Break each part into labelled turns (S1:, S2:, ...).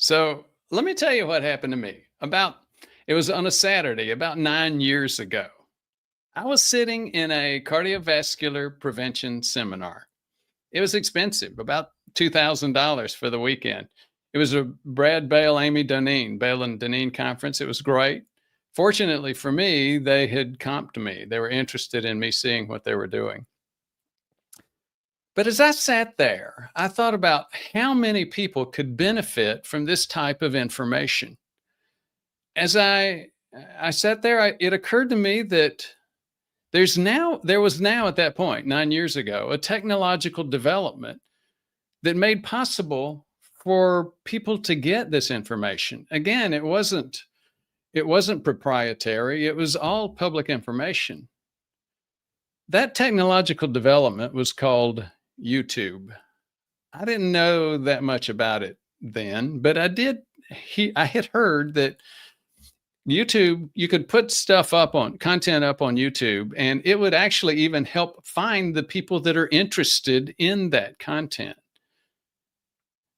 S1: So let me tell you what happened to me. It was on a Saturday about 9 years ago. I was sitting in a cardiovascular prevention seminar. It was expensive, about $2,000 for the weekend. It was a Brad Bale, Amy Doneen, Bale and Doneen conference. It was great. Fortunately for me, they had comped me. They were interested in me seeing what they were doing. But as I sat there, I thought about how many people could benefit from this type of information. As I sat there, it occurred to me that there was now at that point 9 years ago a technological development that made possible for people to get this information. Again, it wasn't proprietary. It was all public information. That technological development was called YouTube. I didn't know that much about it then, but I had heard that YouTube, you could put content up on YouTube, and it would actually even help find the people that are interested in that content.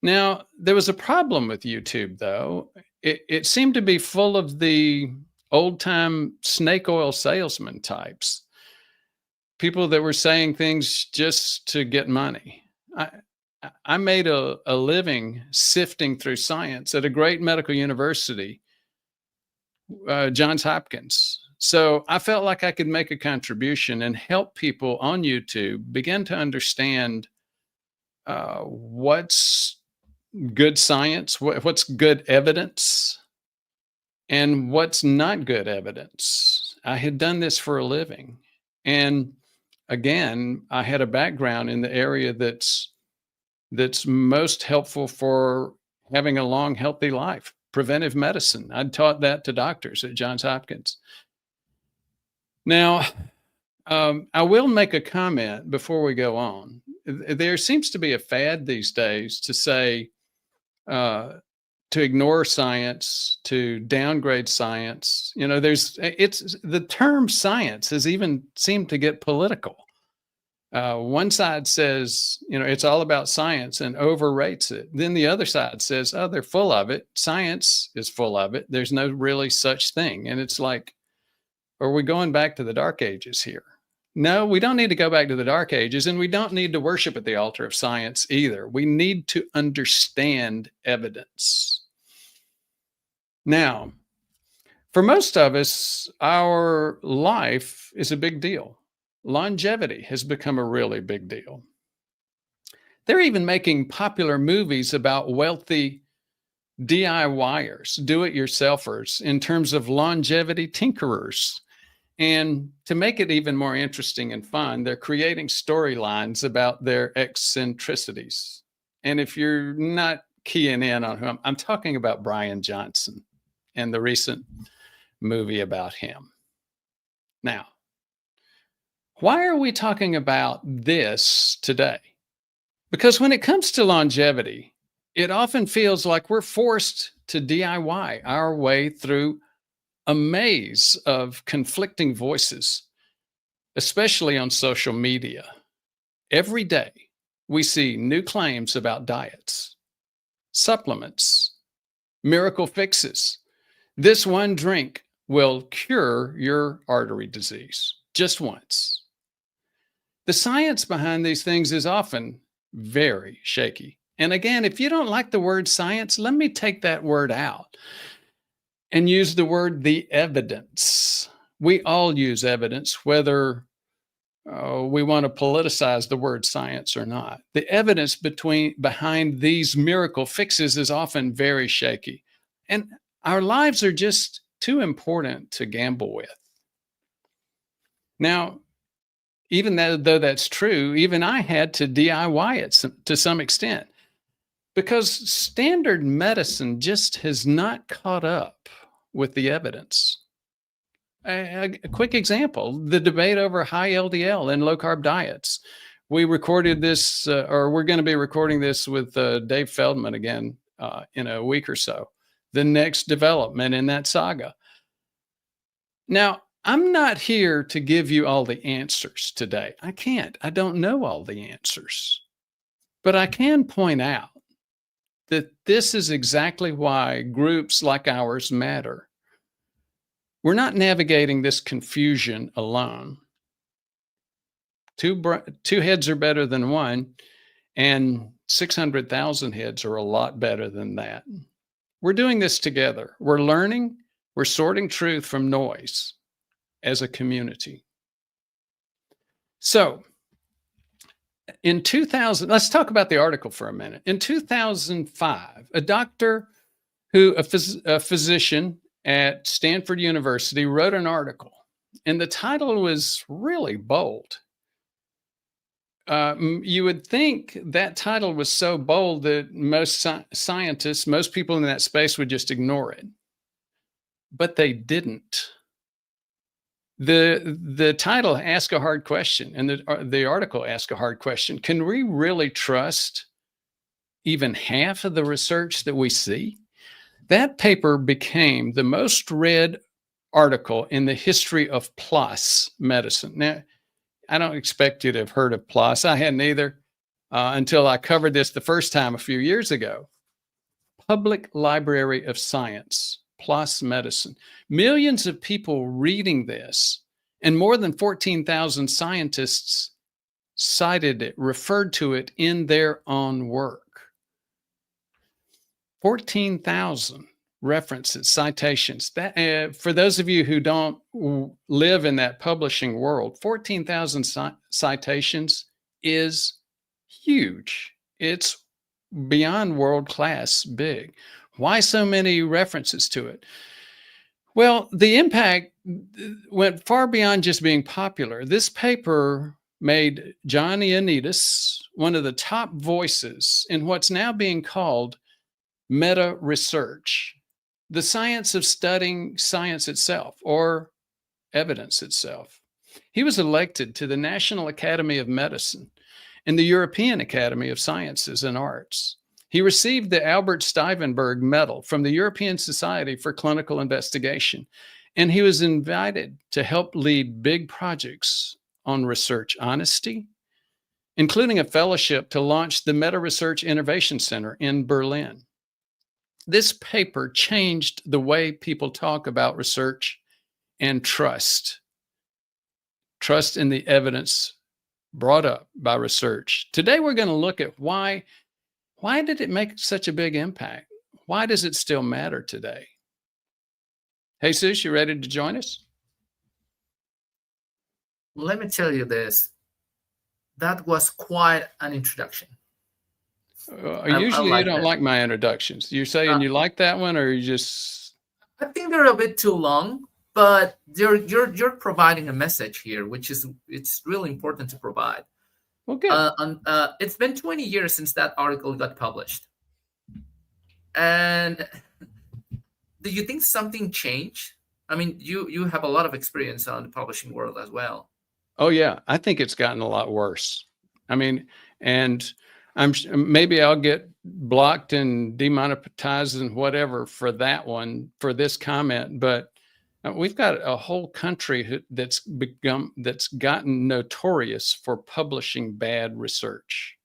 S1: Now, there was a problem with YouTube, though. It seemed to be full of the old time snake oil salesman types, people that were saying things just to get money. I, I made a living sifting through science at a great medical university, Johns Hopkins. So I felt like I could make a contribution and help people on YouTube begin to understand what's good science, what's good evidence, and what's not good evidence. I had done this for a living. And again, I had a background in the area that's most helpful for having a long, healthy life, preventive medicine. I'd taught that to doctors at Johns Hopkins. Now, I will make a comment before we go on. There seems to be a fad these days to say, to ignore science, to downgrade science. It's the term science has even seemed to get political. One side says, it's all about science and overrates it. Then the other side says, oh, they're full of it. Science is full of it. There's no really such thing. And it's like, are we going back to the dark ages here? No, we don't need to go back to the dark ages, and we don't need to worship at the altar of science either. We need to understand evidence. Now, for most of us, our life is a big deal. Longevity has become a really big deal. They're even making popular movies about wealthy DIYers, do-it-yourselfers, in terms of longevity tinkerers. And to make it even more interesting and fun, they're creating storylines about their eccentricities. And if you're not keying in on who I'm talking about Brian Johnson and the recent movie about him. Now, why are we talking about this today? Because when it comes to longevity, it often feels like we're forced to DIY our way through a maze of conflicting voices, especially on social media. Every day, we see new claims about diets, supplements, miracle fixes. This one drink will cure your artery disease just once. The science behind these things is often very shaky. And again, if you don't like the word science, let me take that word out and use the word the evidence. We all use evidence, whether we want to politicize the word science or not. The evidence behind these miracle fixes is often very shaky. And our lives are just too important to gamble with. Now, even though that's true, even I had to DIY it to some extent, because standard medicine just has not caught up with the evidence. A quick example, the debate over high LDL and low carb diets. We recorded this, or we're going to be recording this with Dave Feldman again in a week or so, the next development in that saga. Now, I'm not here to give you all the answers today. I can't. I don't know all the answers. But I can point out that this is exactly why groups like ours matter. We're not navigating this confusion alone. Two heads are better than one, and 600,000 heads are a lot better than that. We're doing this together. We're learning, we're sorting truth from noise as a community. So, in 2000, let's talk about the article for a minute. In 2005, a doctor a physician at Stanford University wrote an article, and the title was really bold. You would think that title was so bold that most scientists, most people in that space would just ignore it, but they didn't. The title asked a hard question, and the article asked a hard question. Can we really trust even half of the research that we see? That paper became the most read article in the history of PLOS medicine. Now, I don't expect you to have heard of PLOS. I hadn't either until I covered this the first time a few years ago. Public Library of Science, PLOS medicine. Millions of people reading this, and more than 14,000 scientists cited it, referred to it in their own work. 14,000 references, citations. That for those of you who don't live in that publishing world, 14,000 citations is huge. It's beyond world-class big. Why so many references to it? Well, the impact went far beyond just being popular. This paper made Ioannidis one of the top voices in what's now being called meta research, the science of studying science itself or evidence itself. He was elected to the National Academy of Medicine and the European Academy of Sciences and Arts. He received the Albert Stuyvenberg Medal from the European Society for Clinical Investigation, and he was invited to help lead big projects on research honesty, including a fellowship to launch the Meta Research Innovation Center in Berlin. This paper changed the way people talk about research and trust in the evidence brought up by research. Today, we're going to look at why did it make such a big impact? Why does it still matter today? Jesus, you ready to join us?
S2: Let me tell you this. That was quite an introduction.
S1: Usually you don't like my introductions. You're saying you like that one, or you just...
S2: I think they're a bit too long, but you're providing a message here, which is it's really important to provide.
S1: Well, good.
S2: It's been 20 years since that article got published. And do you think something changed? I mean, you have a lot of experience on the publishing world as well.
S1: Oh, yeah. I think it's gotten a lot worse. I mean, and maybe I'll get blocked and demonetized and whatever for that one, for this comment, but we've got a whole country that's gotten notorious for publishing bad research.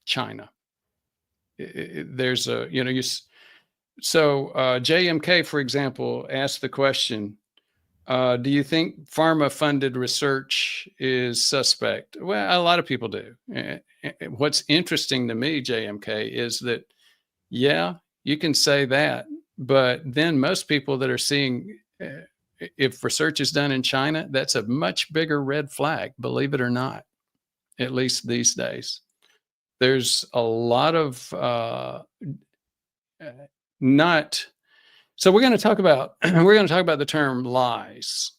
S1: China. There's a, so JMK, for example, asked the question, do you think pharma-funded research is suspect? Well, a lot of people do. What's interesting to me, JMK, is that, yeah, you can say that, but then most people that are seeing, if research is done in China, that's a much bigger red flag, believe it or not, at least these days. There's a lot of so we're going to talk about the term lies.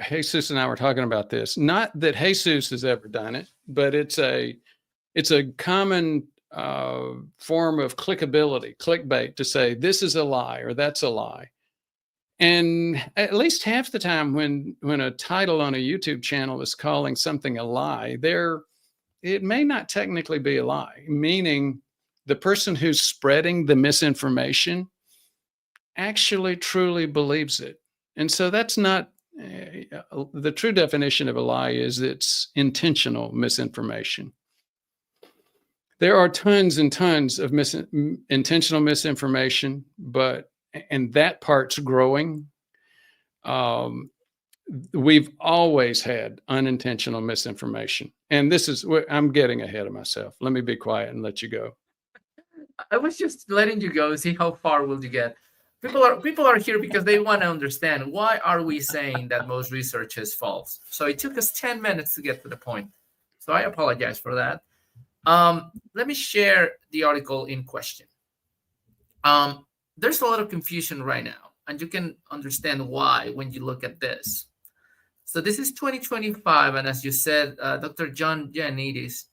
S1: Jesus and I were talking about this. Not that Jesus has ever done it, but it's a common form of clickbait, to say this is a lie or that's a lie. And at least half the time when a title on a YouTube channel is calling something a lie, it may not technically be a lie, meaning the person who's spreading the misinformation actually truly believes it. And so that's not the true definition of a lie. Is it's intentional misinformation. there are tons and tons of intentional misinformation, and that part's growing. We've always had unintentional misinformation. And I'm getting ahead of myself. Let me be quiet and let you go.
S2: I was just letting you go, see how far will you get. People are here because they want to understand, why are we saying that most research is false? So it took us 10 minutes to get to the point. So I apologize for that. Let me share the article in question. There's a lot of confusion right now, and you can understand why when you look at this. So this is 2025, and as you said, Dr. John Ioannidis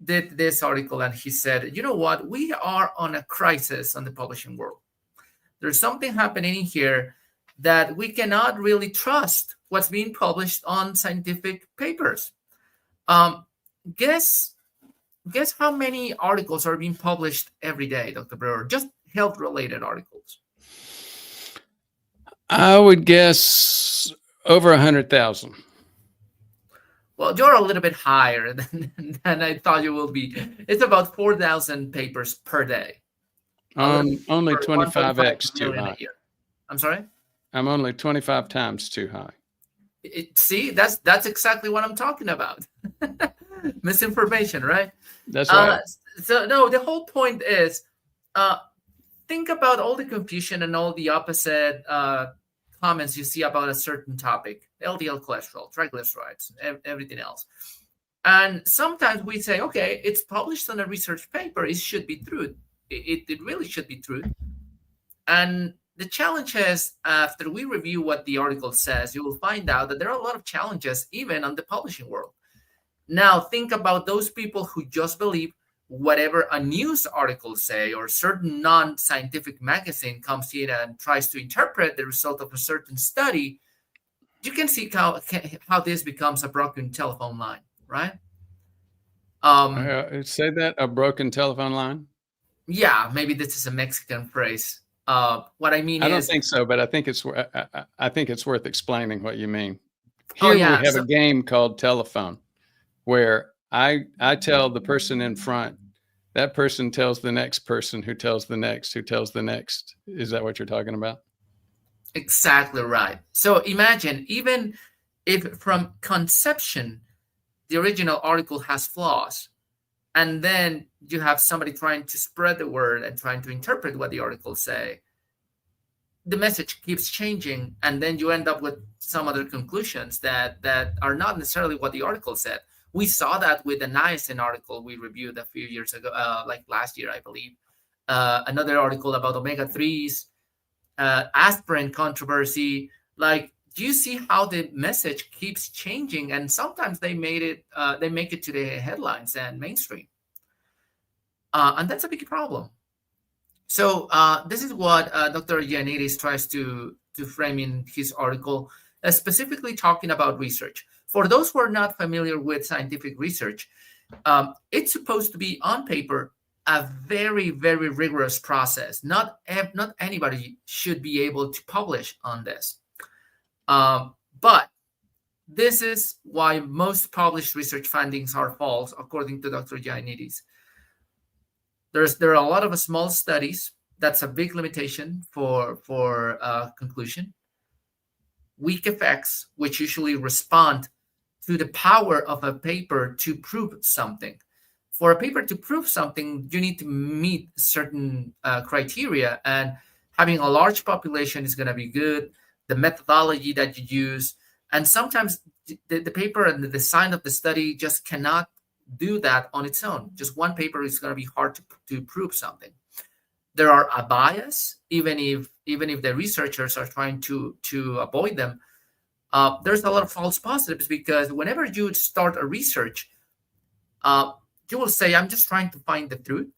S2: did this article, and he said, you know what? We are on a crisis on the publishing world. There's something happening here that we cannot really trust what's being published on scientific papers. Guess how many articles are being published every day, Dr. Brewer? Just health-related articles.
S1: I would guess over 100,000.
S2: Well, you're a little bit higher than I thought you will be. It's about 4,000 papers per day.
S1: Only 25x too high.
S2: I'm sorry?
S1: I'm only 25 times too high.
S2: See, that's exactly what I'm talking about. Misinformation, right?
S1: That's right.
S2: So no, the whole point is, think about all the confusion and all the opposite comments you see about a certain topic: LDL cholesterol, triglycerides, everything else. And sometimes we say, okay, it's published on a research paper, it should be true. It really should be true. And the challenge is, after we review what the article says, you will find out that there are a lot of challenges even on the publishing world. Now, think about those people who just believe whatever a news article say, or certain non-scientific magazine comes in and tries to interpret the result of a certain study. You can see how this becomes a broken telephone line, right?
S1: Say that, a broken telephone line?
S2: Yeah, maybe this is a Mexican phrase. What I mean is,
S1: I don't think so, but I think it's worth explaining what you mean. Here we have a game called telephone, where I tell the person in front, that person tells the next person, who tells the next, who tells the next. Is that what you're talking about?
S2: Exactly right. So imagine, even if from conception, the original article has flaws, and then you have somebody trying to spread the word and trying to interpret what the articles say, the message keeps changing, and then you end up with some other conclusions that are not necessarily what the article said. We saw that with the niacin article we reviewed a few years ago, like last year, I believe. Another article about omega-3s, aspirin controversy. Like, do you see how the message keeps changing? And sometimes they make it to the headlines and mainstream. And that's a big problem. So this is what Dr. Ioannidis tries to frame in his article, specifically talking about research. For those who are not familiar with scientific research, it's supposed to be on paper a very, very rigorous process. Not anybody should be able to publish on this. But this is why most published research findings are false, according to Dr. Ioannidis. There are a lot of small studies. That's a big limitation for conclusion. Weak effects, which usually respond to the power of a paper to prove something. For a paper to prove something, you need to meet certain criteria, and having a large population is going to be good. The methodology that you use, and sometimes the paper and the design of the study just cannot do that on its own. Just one paper is going to be hard to prove something. There are a bias, even if the researchers are trying to avoid them. There's a lot of false positives, because whenever you start a research, you will say, I'm just trying to find the truth.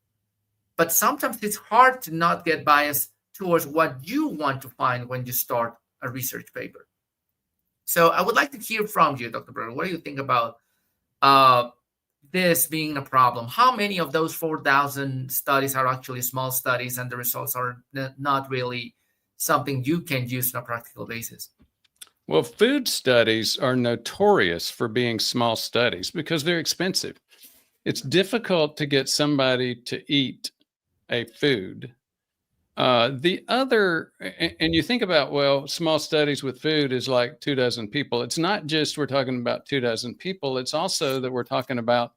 S2: But sometimes it's hard to not get biased towards what you want to find when you start a research paper. So I would like to hear from you, Dr. Brewer. What do you think about this being a problem? How many of those 4,000 studies are actually small studies, and the results are not really something you can use on a practical basis?
S1: Well, food studies are notorious for being small studies because they're expensive. it's difficult to get somebody to eat a food. The other, and you think about, well, small studies with food is like 24 people. It's not just we're talking about 24 people. It's also that we're talking about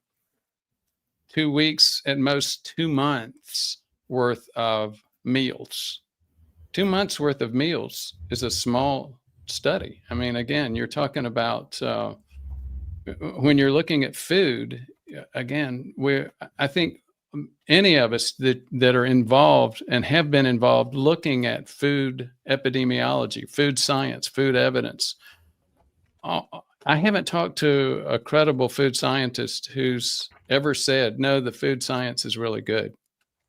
S1: 2 weeks, at most 2 months worth of meals. 2 months worth of meals is a small study. I mean, again, you're talking about when you're looking at food, again, I think any of us that are involved and have been involved looking at food epidemiology, food science, food evidence. I haven't talked to a credible food scientist who's ever said, no, the food science is really good.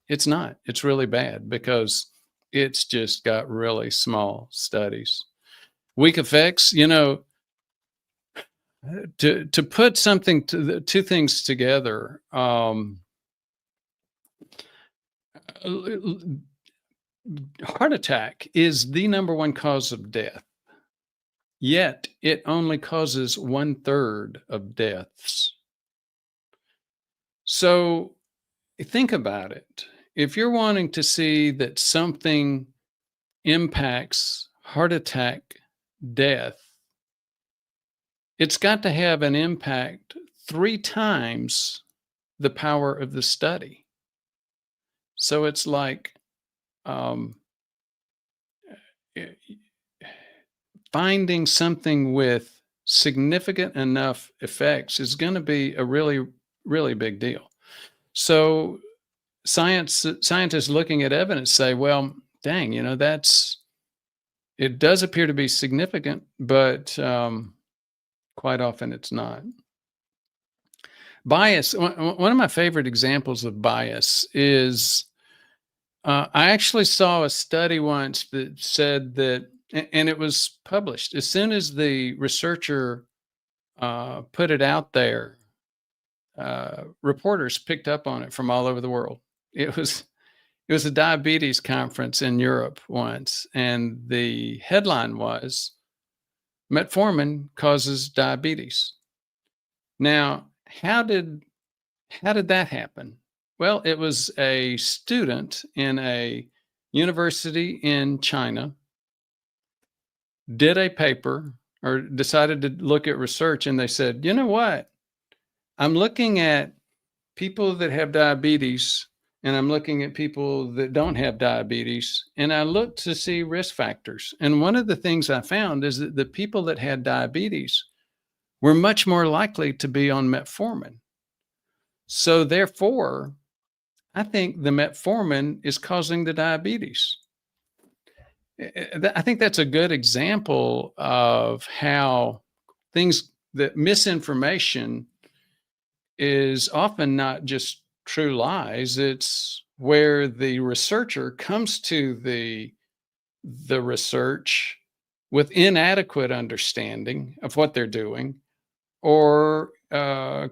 S1: It's not. It's really bad because it's just got really small studies. Weak effects, to put something to the two things together. Heart attack is the number one cause of death, yet it only causes 1/3 of deaths. So think about it. If you're wanting to see that something impacts heart attack death, it's got to have an impact 3 times the power of the study. So it's like finding something with significant enough effects is going to be a really, really big deal. So scientists looking at evidence say, well, dang, it does appear to be significant, but quite often it's not. Bias. One of my favorite examples of bias is I actually saw a study once that said that, and it was published as soon as the researcher put it out there. Reporters picked up on it from all over the world. It was a diabetes conference in Europe once, and the headline was metformin causes diabetes. Now, how did that happen? Well, it was a student in a university in China did a paper or decided to look at research, and they said, you know what? I'm looking at people that have diabetes and I'm looking at people that don't have diabetes, and I looked to see risk factors. And one of the things I found is that the people that had diabetes were much more likely to be on metformin. So therefore, I think the metformin is causing the diabetes. I think that's a good example of how that misinformation is often not just true lies. It's where the researcher comes to the research with inadequate understanding of what they're doing, or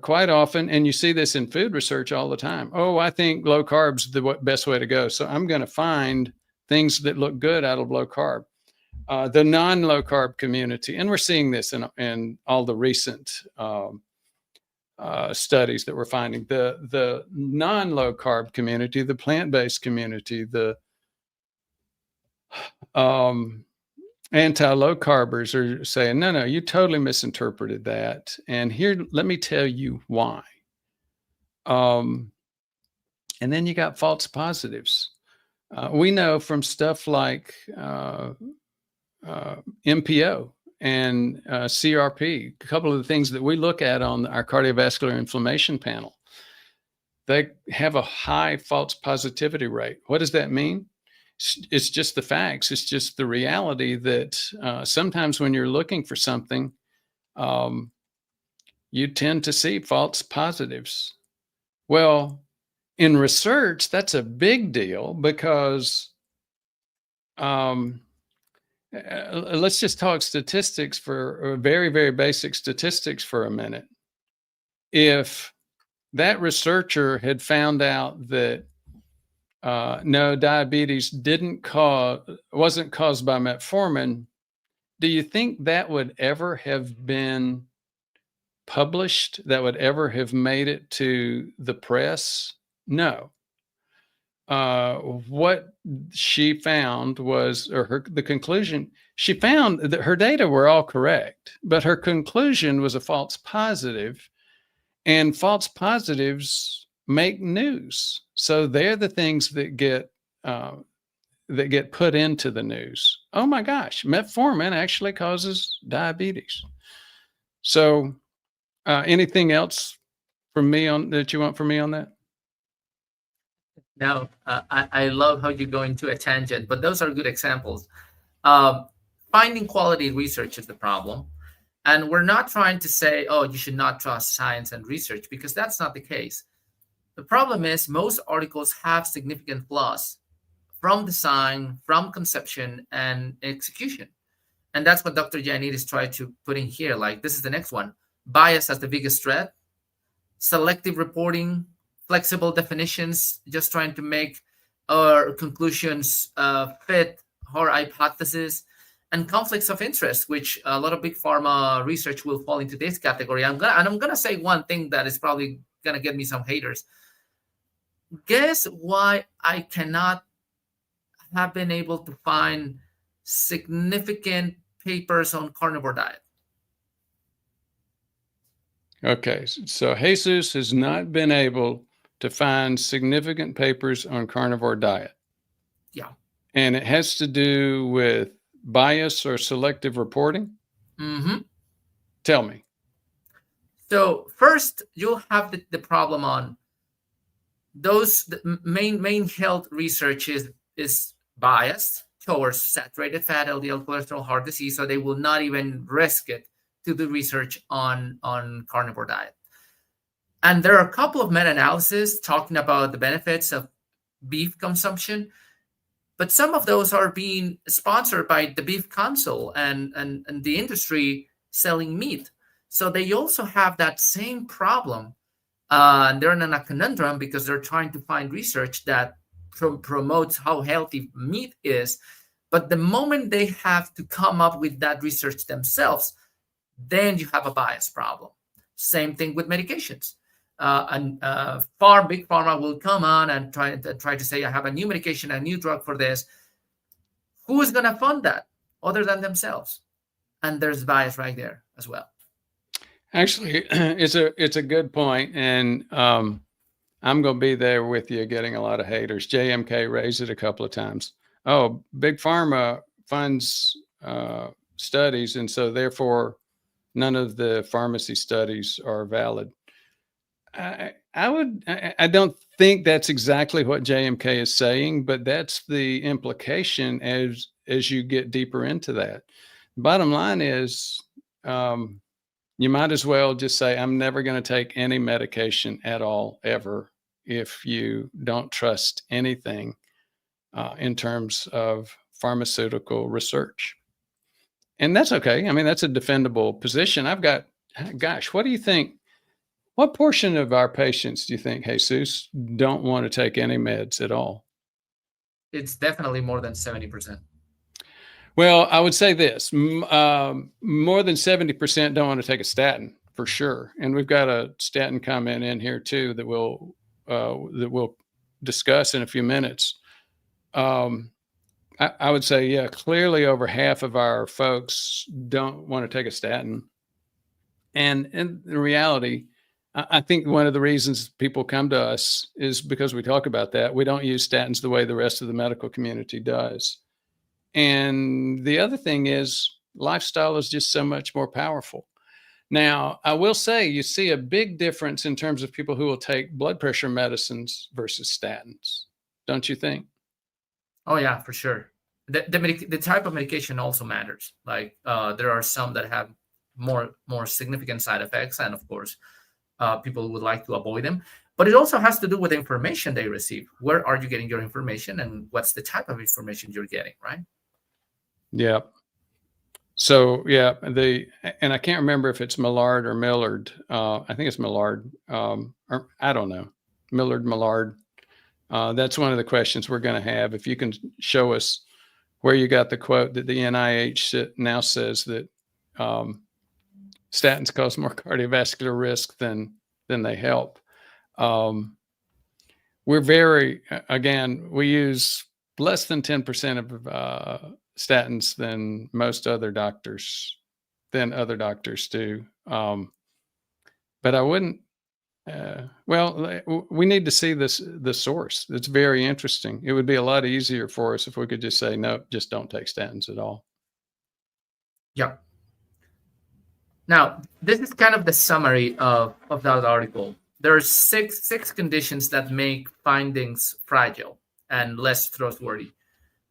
S1: quite often, and you see this in food research all the time. Oh, I think low carb's the best way to go, so I'm going to find things that look good out of low carb. The non-low carb community, and we're seeing this in all the recent studies that we're finding, the non-low carb community, the plant-based community, the anti-low carbers are saying, no, you totally misinterpreted that. And here, let me tell you why. And then you got false positives. We know from stuff like MPO and CRP, a couple of the things that we look at on our cardiovascular inflammation panel, they have a high false positivity rate. What does that mean? It's just the facts. It's just the reality that sometimes when you're looking for something, you tend to see false positives. Well, in research, that's a big deal because let's just talk statistics for very, very basic statistics for a minute. If that researcher had found out that no, diabetes wasn't caused by metformin, do you think that would ever have been published that would ever have made it to the press? No. What she found was, or the conclusion, she found that her data were all correct, but her conclusion was a false positive, and false positives make news. So they're the things that get put into the news. Oh my gosh, metformin actually causes diabetes. So, anything else from me on that you want from me on that?
S2: Now, I love how you go into a tangent, but those are good examples. Um, Finding quality research is the problem. And we're not trying to say, oh, you should not trust science and research, because that's not the case. The problem is most articles have significant flaws from design, from conception, and execution. And that's what Dr. Ioannidis tried to put in here. Like, this is the next one. Bias as the biggest threat, selective reporting, flexible definitions, just trying to make our conclusions fit our hypothesis, and conflicts of interest, which a lot of big pharma research will fall into this category. I'm gonna say one thing that is probably gonna get me some haters. Guess why I cannot have been able to find significant papers on carnivore diet?
S1: Okay, so Jesus has not been able to find significant papers on carnivore diet.
S2: Yeah.
S1: And it has to do with bias or selective reporting?
S2: Mm-hmm.
S1: Tell me.
S2: So first, you'll have the problem on those. The main health research is biased towards saturated fat, LDL cholesterol, heart disease, so they will not even risk it to do research on carnivore diet. And there are a couple of meta-analyses talking about the benefits of beef consumption, but some of those are being sponsored by the Beef Council and the industry selling meat. So they also have that same problem. And they're in a conundrum because they're trying to find research that promotes how healthy meat is. But the moment they have to come up with that research themselves, then you have a bias problem. Same thing with medications. Big pharma will come on and try to say, I have a new medication, a new drug for this. Who is going to fund that other than themselves? And there's bias right there as well.
S1: Actually, it's a good point, and I'm going to be there with you, getting a lot of haters. JMK raised it a couple of times. Oh, big pharma funds studies, and so therefore none of the pharmacy studies are valid. I don't think that's exactly what JMK is saying, but that's the implication as you get deeper into that. Bottom line is, you might as well just say, I'm never going to take any medication at all, ever, if you don't trust anything in terms of pharmaceutical research. And that's okay. I mean, that's a defendable position. Gosh, what do you think? What portion of our patients do you think, Jesus, don't want to take any meds at all?
S2: It's definitely more than 70%.
S1: Well, I would say this, more than 70% don't want to take a statin, for sure. And we've got a statin comment in here too that we'll discuss in a few minutes. I would say, yeah, clearly over half of our folks don't want to take a statin. And in reality, I think one of the reasons people come to us is because we talk about that. We don't use statins the way the rest of the medical community does. And the other thing is, lifestyle is just so much more powerful. Now, I will say you see a big difference in terms of people who will take blood pressure medicines versus statins, don't you think?
S2: Oh yeah, for sure. The type of medication also matters. Like there are some that have more significant side effects, and of course, people would like to avoid them. But it also has to do with the information they receive. Where are you getting your information, and what's the type of information you're getting, right?
S1: Yeah. So yeah, and I can't remember if it's Millard or Millard. I think it's Millard. Or I don't know, Millard. That's one of the questions we're going to have. If you can show us where you got the quote that the NIH now says that statins cause more cardiovascular risk than they help. We're very, again, we use less than 10% of statins than other doctors do. But I wouldn't. We need to see the source. It's very interesting. It would be a lot easier for us if we could just say, no, just don't take statins at all.
S2: Yeah. Now, this is kind of the summary of that article. There are six conditions that make findings fragile and less trustworthy.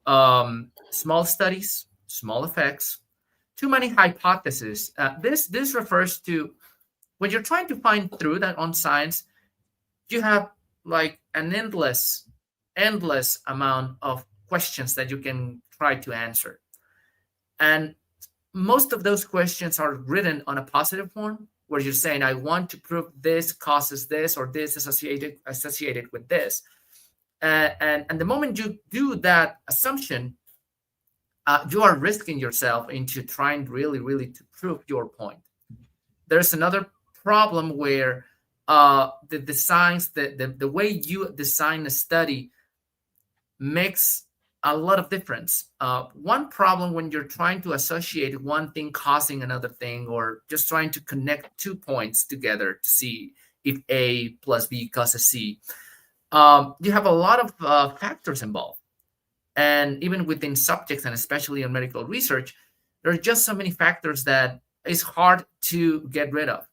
S2: Small studies, small effects, too many hypotheses. This refers to when you're trying to find truth on science, you have like an endless amount of questions that you can try to answer. And most of those questions are written on a positive form, where you're saying, I want to prove this causes this, or this is associated with this. And the moment you do that assumption, you are risking yourself into trying really to prove your point. There's another problem where the way you design a study makes a lot of difference. One problem when you're trying to associate one thing causing another thing, or just trying to connect 2 points together to see if A plus B causes C, you have a lot of factors involved. And even within subjects, and especially in medical research, there are just so many factors that it's hard to get rid of.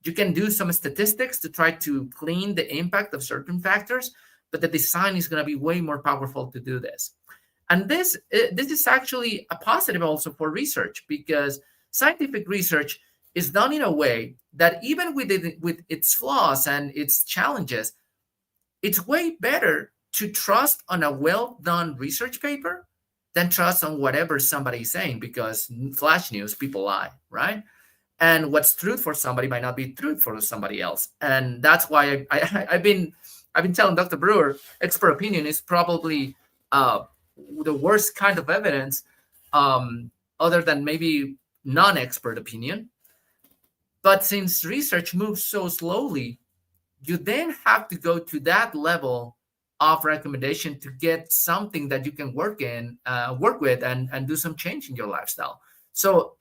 S2: You can do some statistics to try to clean the impact of certain factors, but the design is going to be way more powerful to do this. And this is actually a positive also for research, because scientific research is done in a way that even with its flaws and its challenges, it's way better to trust on a well-done research paper than trust on whatever somebody's saying, because flash news, people lie, right? And what's truth for somebody might not be truth for somebody else. And that's why I've been telling Dr. Brewer, expert opinion is probably the worst kind of evidence, other than maybe non-expert opinion. But since research moves so slowly, you then have to go to that level of recommendation to get something that you can work with and do some change in your lifestyle. So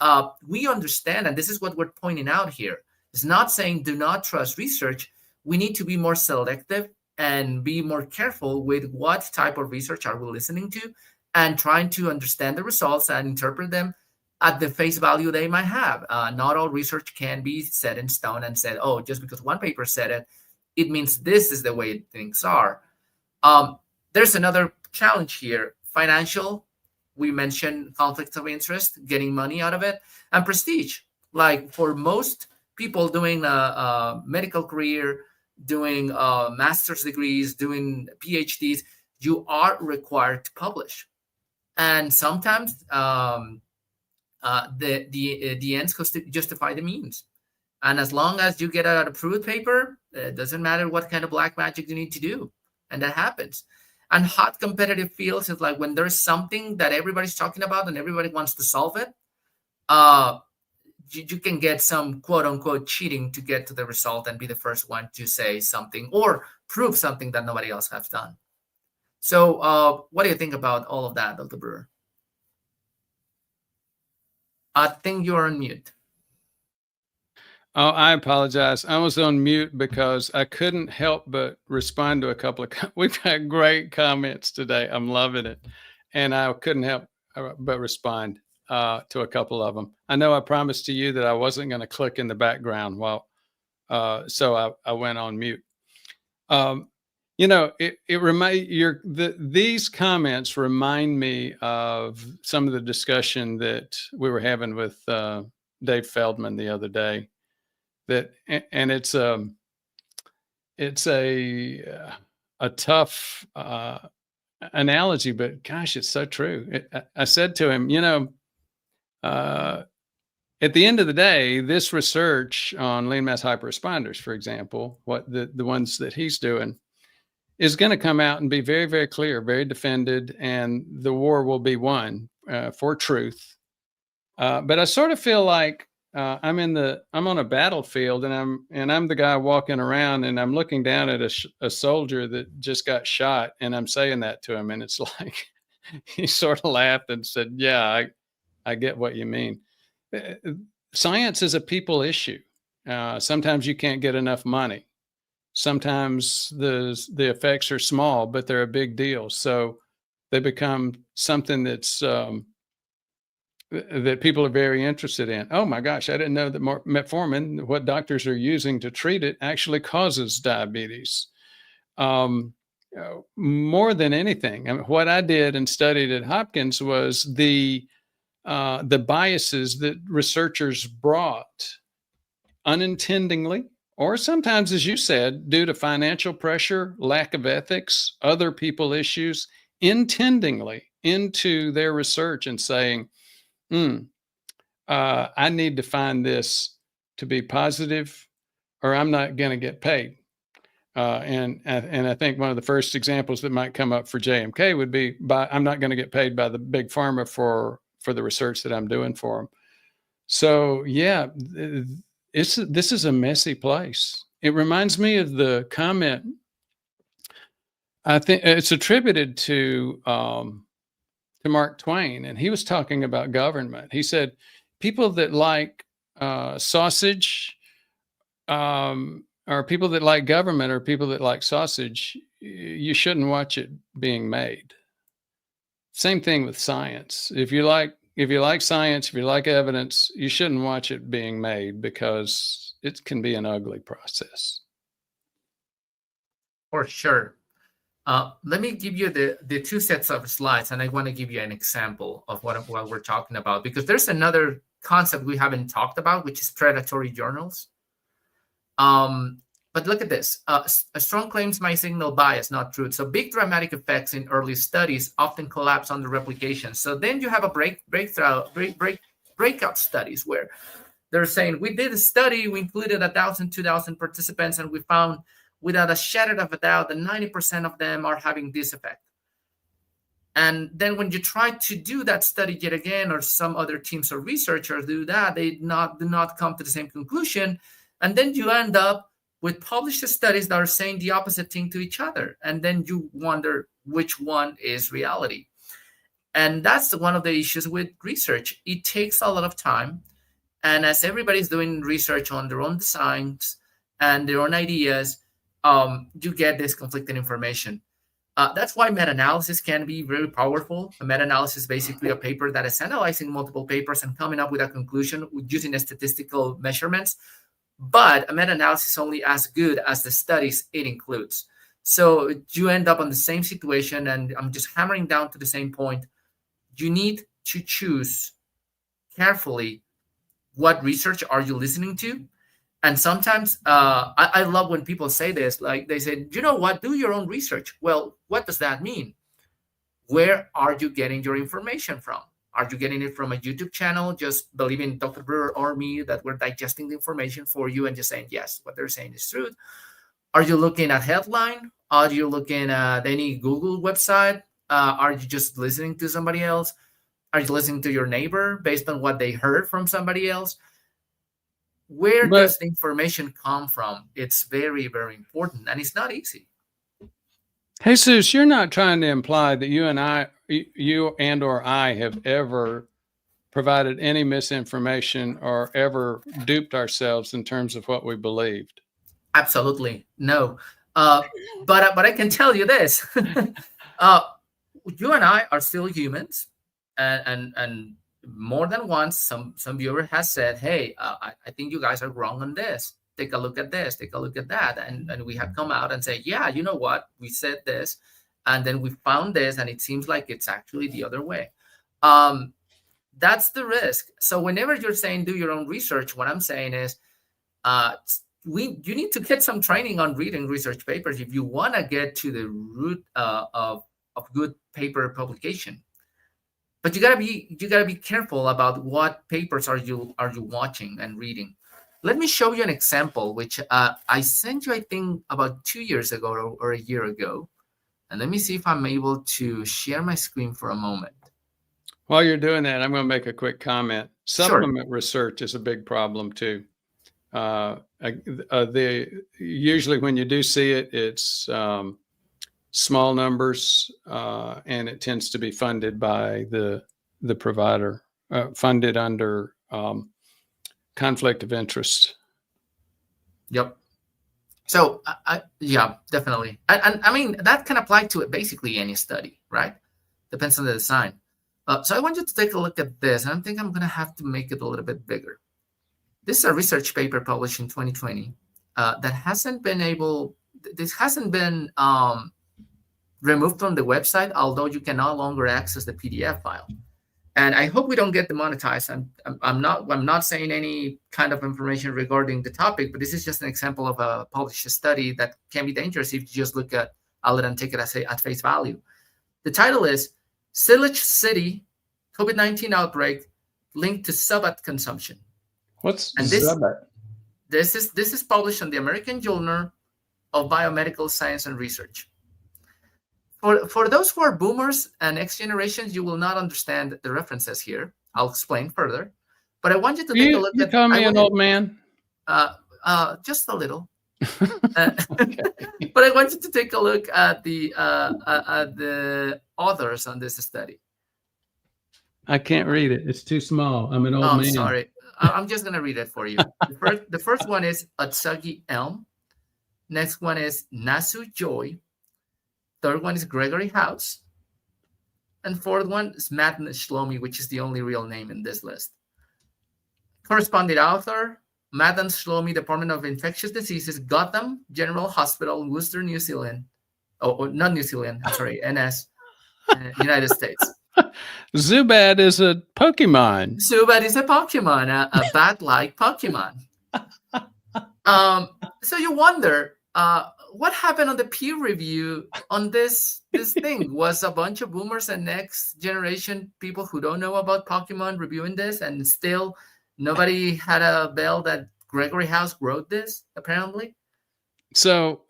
S2: we understand, and this is what we're pointing out here. It's not saying do not trust research. We need to be more selective and be more careful with what type of research are we listening to, and trying to understand the results and interpret them at the face value they might have. Not all research can be set in stone and said, oh, just because one paper said it, it means this is the way things are. There's another challenge here. Financial, we mentioned conflicts of interest, getting money out of it, and prestige. Like for most people doing a medical career, doing master's degrees, doing PhDs, you are required to publish. And sometimes the ends justify the means. And as long as you get an approved paper, it doesn't matter what kind of black magic you need to do. And that happens. And hot competitive fields is like when there's something that everybody's talking about and everybody wants to solve it, you can get some quote unquote cheating to get to the result and be the first one to say something or prove something that nobody else has done. So what do you think about all of that, Dr. Brewer? I think you're on mute.
S1: Oh, I apologize. I was on mute because I couldn't help but respond to a couple of. We've had great comments today. I'm loving it, and I couldn't help but respond to a couple of them. I know I promised to you that I wasn't going to click in the background so I went on mute. These comments remind me of some of the discussion that we were having with Dave Feldman the other day. And it's a tough analogy, but gosh, it's so true. I said to him, at the end of the day, this research on lean mass hyperresponders, for example, what the ones that he's doing, is going to come out and be very, very clear, very defended, and the war will be won for truth. But I sort of feel like I'm on a battlefield, and I'm the guy walking around, and I'm looking down at a soldier that just got shot, and I'm saying that to him, and it's like he sort of laughed and said, "Yeah, I get what you mean." Uh, Science is a people issue. Sometimes you can't get enough money. Sometimes the effects are small, but they're a big deal. So they become something that people are very interested in. Oh my gosh, I didn't know that metformin, what doctors are using to treat it, actually causes diabetes. More than anything, I mean, what I did and studied at Hopkins was the biases that researchers brought unintendingly, or sometimes, as you said, due to financial pressure, lack of ethics, other people issues, intendingly into their research and saying, I need to find this to be positive, or I'm not going to get paid. And I think one of the first examples that might come up for JMK would be I'm not going to get paid by the big pharma for the research that I'm doing for them. So yeah, this is a messy place. It reminds me of the comment. I think it's attributed to Mark Twain, and he was talking about government. He said, people that like sausage, or people that like government, or people that like sausage, you shouldn't watch it being made. Same thing with science. If you like science, if you like evidence, you shouldn't watch it being made, because it can be an ugly process.
S2: For sure. Let me give you the two sets of slides, and I want to give you an example of what we're talking about, because there's another concept we haven't talked about, which is predatory journals. But look at this. Strong claims might signal bias, not truth. So big dramatic effects in early studies often collapse under replication. So then you have a breakout studies where they're saying, we did a study, we included 1,000, 2,000 participants, and we found without a shadow of a doubt that 90% of them are having this effect. And then when you try to do that study yet again, or some other teams or researchers do that, they do not come to the same conclusion. And then you end up with published studies that are saying the opposite thing to each other. And then you wonder which one is reality. And that's one of the issues with research. It takes a lot of time. And as everybody's doing research on their own designs and their own ideas, you get this conflicting information. That's why meta-analysis can be very powerful. A meta-analysis is basically a paper that is analyzing multiple papers and coming up with a conclusion using statistical measurements. But a meta-analysis is only as good as the studies it includes. So you end up on the same situation, and I'm just hammering down to the same point. You need to choose carefully what research are you listening to. And sometimes I love when people say this, like they say, you know what, do your own research. Well, what does that mean? Where are you getting your information from? Are you getting it from a YouTube channel, just believing Dr. Brewer or me that we're digesting the information for you and just saying, yes, what they're saying is truth? Are you looking at headline? Are you looking at any Google website? Are you just listening to somebody else? Are you listening to your neighbor based on what they heard from somebody else? Where does the information come from? It's very, very important, and it's not easy.
S1: Jesus, you're not trying to imply that you and or I have ever provided any misinformation or ever duped ourselves in terms of what we believed.
S2: Absolutely no. But I can tell you this: you and I are still humans, and more than once, some viewer has said, "Hey, I think you guys are wrong on this. Take a look at this. Take a look at that." And we have come out and say, "Yeah, you know what? We said this, and then we found this, and it seems like it's actually the other way." That's the risk. So whenever you're saying do your own research, what I'm saying is, you need to get some training on reading research papers if you want to get to the root of good paper publication. But you gotta be careful about what papers are you watching and reading. Let me show you an example, which I sent you, I think, about 2 years ago or a year ago. And let me see if I'm able to share my screen for a moment.
S1: While you're doing that, I'm going to make a quick comment.
S2: Sure.
S1: Supplement research is a big problem too. Usually when you do see it, it's small numbers, and it tends to be funded by the provider, funded under conflict of interest.
S2: Yep. So yeah, definitely. And I mean, that can apply to basically any study, right? Depends on the design. So I want you to take a look at this. And I think I'm going to have to make it a little bit bigger. This is a research paper published in 2020 that hasn't been removed from the website, although you can no longer access the PDF file. And I hope we don't get demonetized. I'm not saying any kind of information regarding the topic, but this is just an example of a published study that can be dangerous if you just look at it and take it at face value. The title is Silage City COVID-19 Outbreak Linked to Subat Consumption.
S1: What's
S2: and
S1: Subat?
S2: This is published in the American Journal of Biomedical Science and Research. For those who are boomers and X generations, you will not understand the references here. I'll explain further. But I want you to take a look
S1: at. You call me an old man?
S2: Just a little. But I want you to take a look at the authors on this study.
S1: I can't read it. It's too small. I'm an old man.
S2: Sorry. I'm just going to read it for you. The first one is Atsugi Elm. Next one is Nasu Joy. Third one is Gregory House. And fourth one is Madan Shlomi, which is the only real name in this list. Corresponding author, Madan Shlomi, Department of Infectious Diseases, Gotham General Hospital, Worcester, New Zealand. Not New Zealand, sorry, NS, United States.
S1: Zubat is a Pokemon.
S2: Zubat is a Pokemon, a bat-like Pokemon. So you wonder, what happened on the peer review on this thing? Was a bunch of boomers and next generation people who don't know about Pokemon reviewing this, and still nobody had a bell that Gregory House wrote this, apparently?
S1: So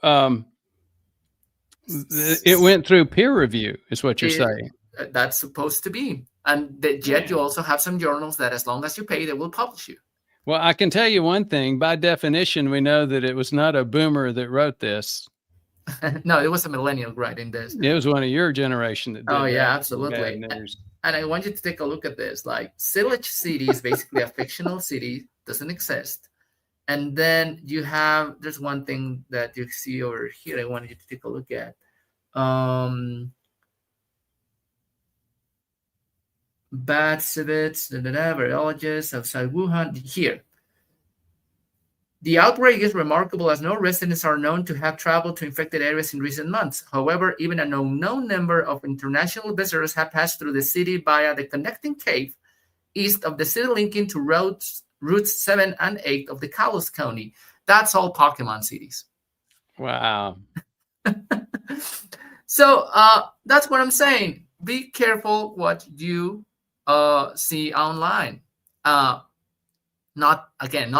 S1: it went through peer review, is what you're saying.
S2: That's supposed to be. And yet you also have some journals that as long as you pay, they will publish you.
S1: Well, I can tell you one thing. By definition, we know that it was not a boomer that wrote this.
S2: No, it was a millennial writing this.
S1: It was one of your generation that did.
S2: Oh, yeah, absolutely. And I want you to take a look at this. Like, Silage City is basically a fictional city, doesn't exist. And then you have, there's one thing that you see over here I wanted you to take a look at. Bad civets, virologists outside Wuhan. Here, the outbreak is remarkable as no residents are known to have traveled to infected areas in recent months. However, even an unknown number of international visitors have passed through the city via the connecting cave east of the city, linking to routes 7 and 8 of the Kalos County. That's all Pokemon cities.
S1: Wow.
S2: So that's what I'm saying. Be careful what you see online. Not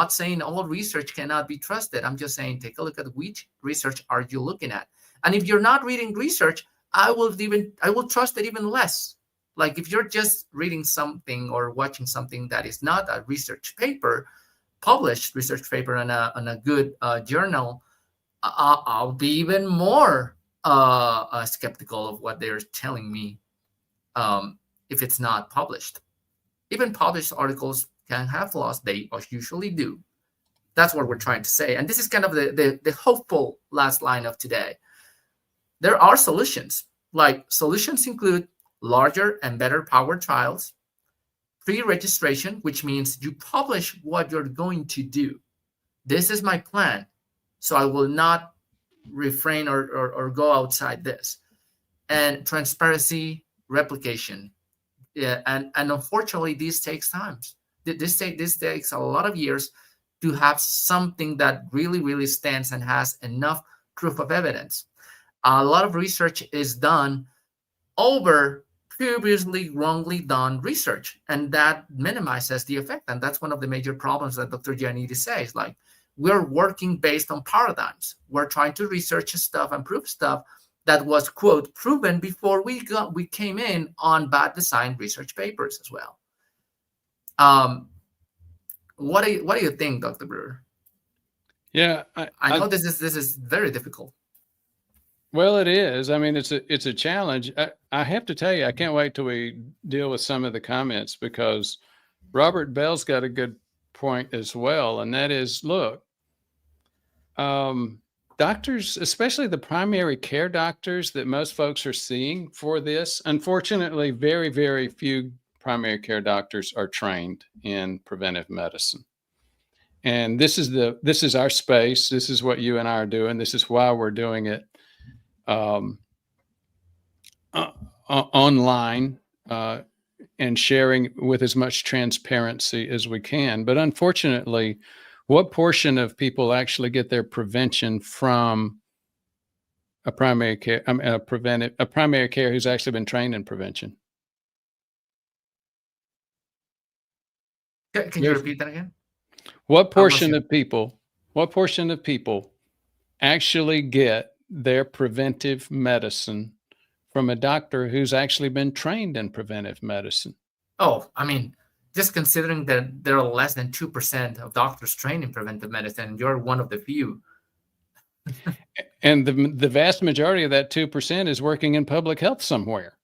S2: saying all research cannot be trusted. I'm just saying take a look at which research are you looking at. And if you're not reading research, I will trust it even less. Like if you're just reading something or watching something that is not a research paper, published research paper on a good journal, I'll be even more skeptical of what they're telling me. If it's not published. Even published articles can have flaws. They usually do. That's what we're trying to say. And this is kind of the hopeful last line of today. There are solutions. Like solutions include larger and better powered trials, pre-registration, which means you publish what you're going to do. This is my plan. So I will not refrain or go outside this. And transparency, replication. Yeah, and unfortunately, this takes time. This takes a lot of years to have something that really, really stands and has enough proof of evidence. A lot of research is done over previously wrongly done research, and that minimizes the effect. And that's one of the major problems that Dr. Ioannidis says. Like, we're working based on paradigms. We're trying to research stuff and prove stuff that was, quote, proven before we came in on bad design research papers as well. What do you think, Dr. Brewer?
S1: Yeah,
S2: I know this is very difficult.
S1: well, it is. I mean, it's a challenge. I have to tell you, I can't wait till we deal with some of the comments, because Robert Bell's got a good point as well, and that is, look, doctors, especially the primary care doctors that most folks are seeing for this, unfortunately, very, very few primary care doctors are trained in preventive medicine. And this is our space. This is what you and I are doing. This is why we're doing it um, online, and sharing with as much transparency as we can. But unfortunately, what portion of people actually get their prevention from a primary care, a primary care who's actually been trained in prevention?
S2: Can you repeat that again?
S1: What portion of people actually get their preventive medicine from a doctor who's actually been trained in preventive medicine?
S2: Oh, I mean, just considering that there are less than 2% of doctors trained in preventive medicine, and you're one of the few.
S1: And the vast majority of that 2% is working in public health somewhere.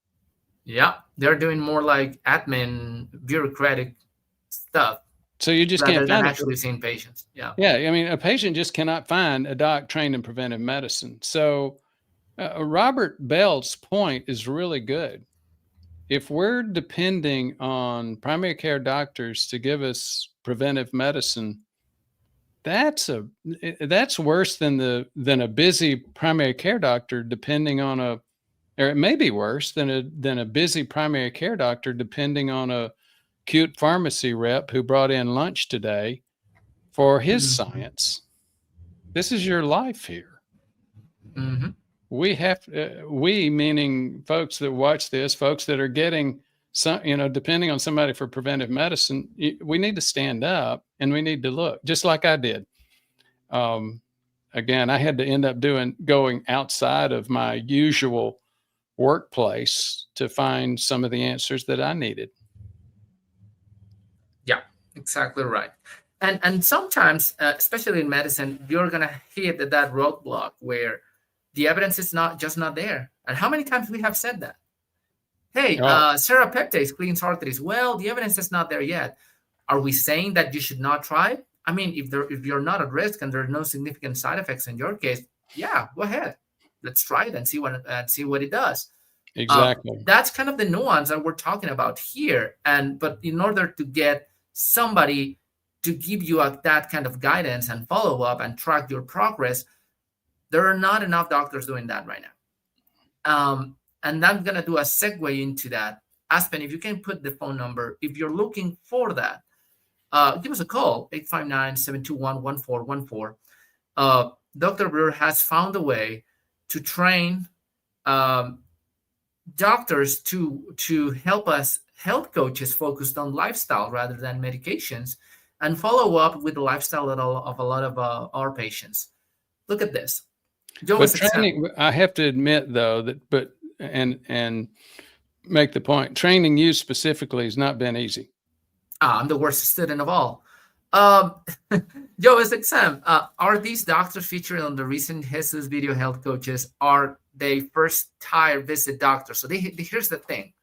S2: Yeah, they're doing more like admin, bureaucratic stuff.
S1: So you just
S2: rather
S1: can't
S2: than
S1: find
S2: actually seeing patients. Yeah.
S1: Yeah, I mean, a patient just cannot find a doc trained in preventive medicine. So Robert Bell's point is really good. If we're depending on primary care doctors to give us preventive medicine, that's worse than a busy primary care doctor depending on or it may be worse than a busy primary care doctor depending on a cute pharmacy rep who brought in lunch today for his science. This is your life here.
S2: Mm-hmm.
S1: We have, we meaning folks that watch this, folks that are getting some, depending on somebody for preventive medicine, we need to stand up and we need to look, just like I did. Again, I had to end up going outside of my usual workplace to find some of the answers that I needed.
S2: Yeah, exactly right. And sometimes, especially in medicine, you're gonna hit that roadblock where the evidence is not there. And how many times we have said that? Hey, serrapeptase cleans arteries. Well, the evidence is not there yet. Are we saying that you should not try it? I mean, if you're not at risk and there are no significant side effects in your case, yeah, go ahead. Let's try it and see what it does.
S1: Exactly.
S2: That's kind of the nuance that we're talking about here. But in order to get somebody to give you that kind of guidance and follow up and track your progress, there are not enough doctors doing that right now. And I'm going to do a segue into that. Aspen, if you can put the phone number, if you're looking for that, give us a call, 859-721-1414. Dr. Brewer has found a way to train doctors to help us, health coaches focused on lifestyle rather than medications, and follow up with the lifestyle of a lot of our patients. Look at this.
S1: But training, I have to admit though and make the point, training you specifically has not been easy.
S2: I'm the worst student of all. Joe is exam. Are these doctors featured on the recent Jesus video health coaches? Are they first time visit doctors? So here's the thing.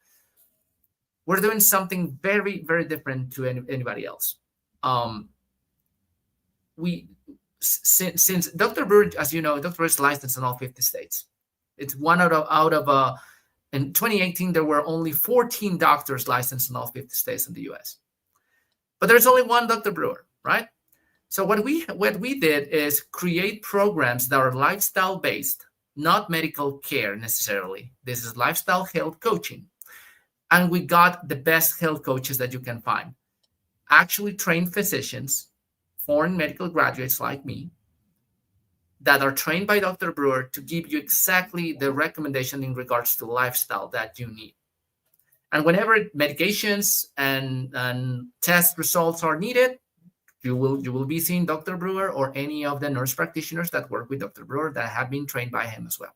S2: We're doing something very, very different to anybody else. Since Dr. Brewer, as you know, Dr. Brewer is licensed in all 50 states. It's one out of in 2018, there were only 14 doctors licensed in all 50 states in the US. But there's only one Dr. Brewer, right? So what we did is create programs that are lifestyle based, not medical care necessarily. This is lifestyle health coaching. And we got the best health coaches that you can find. Actually trained physicians, foreign medical graduates like me, that are trained by Dr. Brewer to give you exactly the recommendation in regards to lifestyle that you need. And whenever medications and test results are needed, you will be seeing Dr. Brewer or any of the nurse practitioners that work with Dr. Brewer that have been trained by him as well.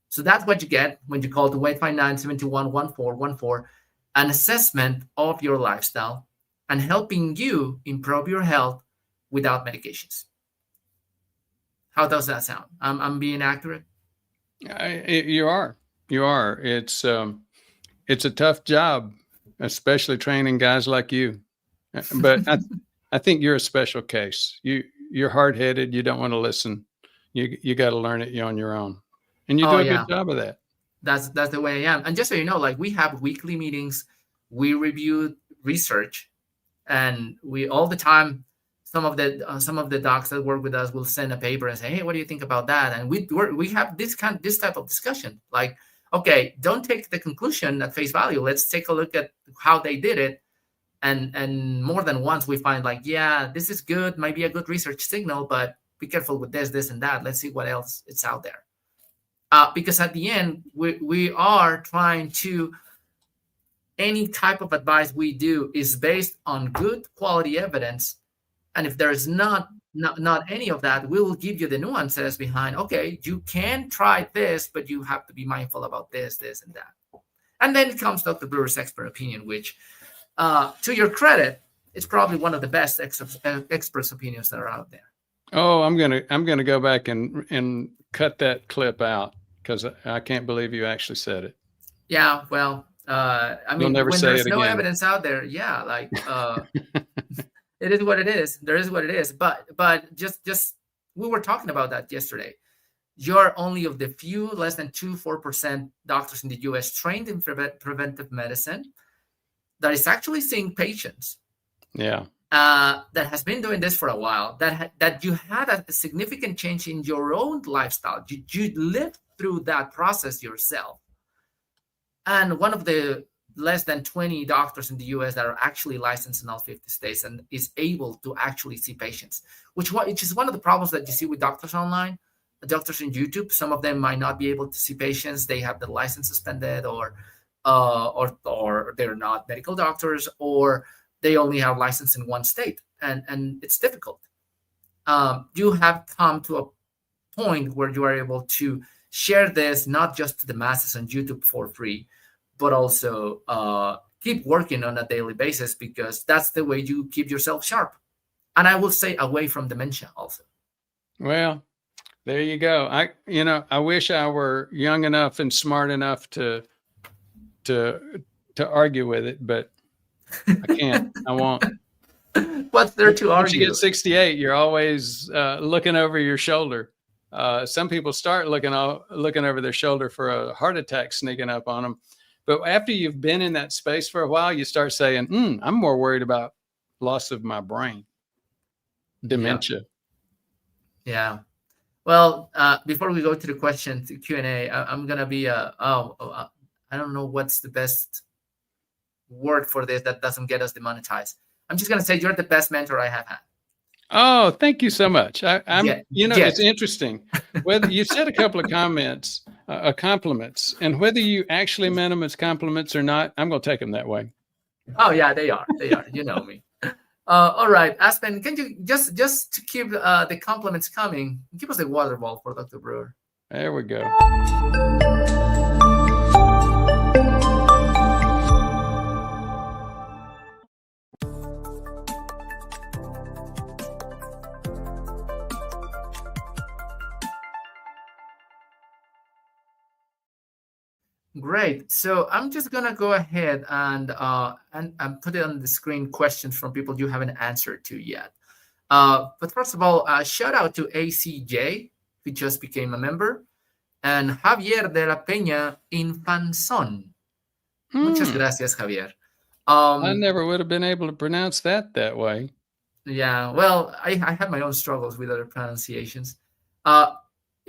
S2: So that's what you get when you call to 859-721-1414, an assessment of your lifestyle, and helping you improve your health without medications. How does that sound? I'm being accurate.
S1: You are. It's a tough job, especially training guys like you. But I think you're a special case. You're hard headed. You don't want to listen. You got to learn it on your own, and you
S2: Oh
S1: do a good
S2: yeah,
S1: job of that.
S2: that's the way I am. And just so you know, like we have weekly meetings, we review research, and we all the time. Some of the docs that work with us will send a paper and say, "Hey, what do you think about that?" And we have this type of discussion. Like, okay, don't take the conclusion at face value. Let's take a look at how they did it. And more than once we find like, yeah, this is good, might be a good research signal, but be careful with this and that. Let's see what else it's out there. Because at the end, we are trying to, any type of advice we do is based on good quality evidence. And if there's not any of that, we will give you the nuances behind, okay, you can try this, but you have to be mindful about this, and that. And then comes Dr. Brewer's expert opinion, which, to your credit, it's probably one of the best experts' opinions that are out there.
S1: Oh, I'm gonna go back and cut that clip out because I can't believe you actually said it.
S2: Yeah, well, I mean, when there's no evidence out there, yeah, like it is what it is. There is what it is. But just we were talking about that yesterday. You're only of the few, less than 4% doctors in the U.S. trained in preventive medicine that is actually seeing patients.
S1: Yeah.
S2: That has been doing this for a while. That you had a significant change in your own lifestyle. You lived through that process yourself. And one of the less than 20 doctors in the US that are actually licensed in all 50 states and is able to actually see patients, which is one of the problems that you see with doctors online, doctors in YouTube. Some of them might not be able to see patients. They have the license suspended, or they're not medical doctors, or they only have license in one state, and it's difficult. You have come to a point where you are able to share this not just to the masses on YouTube for free, but also keep working on a daily basis, because that's the way you keep yourself sharp. And I will say away from dementia also.
S1: Well, there you go. I wish I were young enough and smart enough to argue with it, but I can't. I won't.
S2: What's there to argue?
S1: Once you get 68, you're always looking over your shoulder. Some people start looking over their shoulder for a heart attack sneaking up on them. But after you've been in that space for a while, you start saying, I'm more worried about loss of my brain, dementia.
S2: Yeah. Well, before we go to the question, to Q&A, I'm going to be, I don't know what's the best word for this that doesn't get us demonetized. I'm just going to say you're the best mentor I have had.
S1: Oh, thank you so much. It's interesting. Whether you said a couple of compliments, and whether you actually meant them as compliments or not, I'm going to take them that way.
S2: Oh yeah, they are. You know me. All right, Aspen, can you just to keep the compliments coming, give us a water ball for Dr. Brewer?
S1: There we go.
S2: Great. So I'm just gonna go ahead and put it on the screen questions from people you haven't answered to yet. But first of all, shout out to ACJ, who just became a member, and Javier de la Peña Infanzón. Muchas gracias, Javier.
S1: I never would have been able to pronounce that way.
S2: Yeah, well, I have my own struggles with other pronunciations.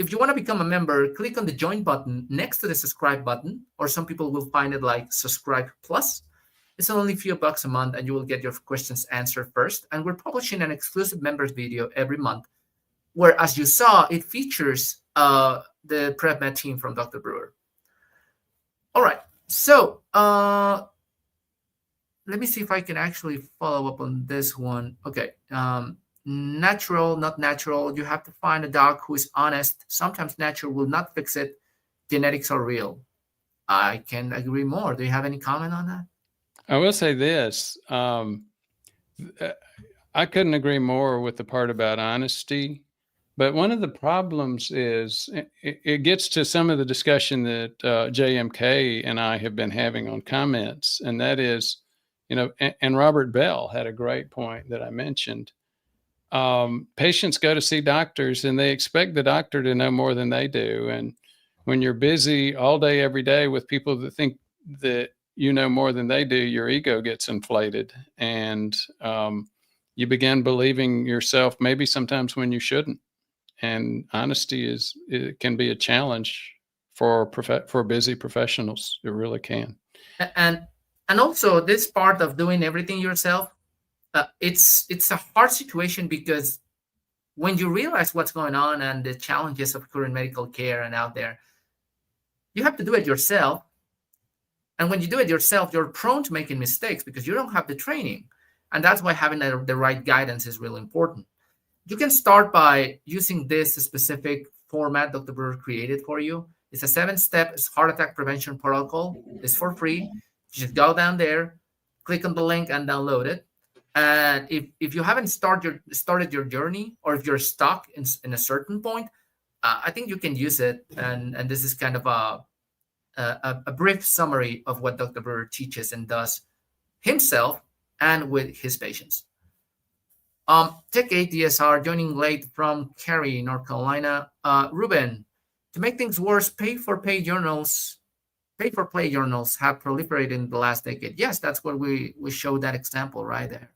S2: If you want to become a member, click on the join button next to the subscribe button, or some people will find it like subscribe plus. It's only a few bucks a month, and you will get your questions answered first. And we're publishing an exclusive members video every month, where, as you saw, it features the PrevMed team from Dr. Brewer. All right, so let me see if I can actually follow up on this one. Okay. Natural, not natural. You have to find a doc who is honest. Sometimes natural will not fix it. Genetics are real. I can agree more. Do you have any comment on that?
S1: I will say this. I couldn't agree more with the part about honesty. But one of the problems is it gets to some of the discussion that JMK and I have been having on comments, and that is, and Robert Bell had a great point that I mentioned. Patients go to see doctors and they expect the doctor to know more than they do. And when you're busy all day, every day with people that think that you know more than they do, your ego gets inflated, and you begin believing yourself maybe sometimes when you shouldn't. And honesty it can be a challenge for busy professionals. It really can.
S2: and and also this part of doing everything yourself, it's a hard situation because when you realize what's going on and the challenges of current medical care and out there, you have to do it yourself. And when you do it yourself, you're prone to making mistakes because you don't have the training. And that's why having the right guidance is really important. You can start by using this specific format Dr. Brewer created for you. It's a 7-step heart attack prevention protocol. It's for free. You just go down there, click on the link, and download it. And if you haven't started your journey, or if you're stuck in a certain point, I think you can use it. And this is kind of a brief summary of what Dr. Brewer teaches and does himself and with his patients. Tech ADSR joining late from Cary, North Carolina. Ruben, to make things worse, pay-for-play journals have proliferated in the last decade. Yes, that's what we showed that example right there.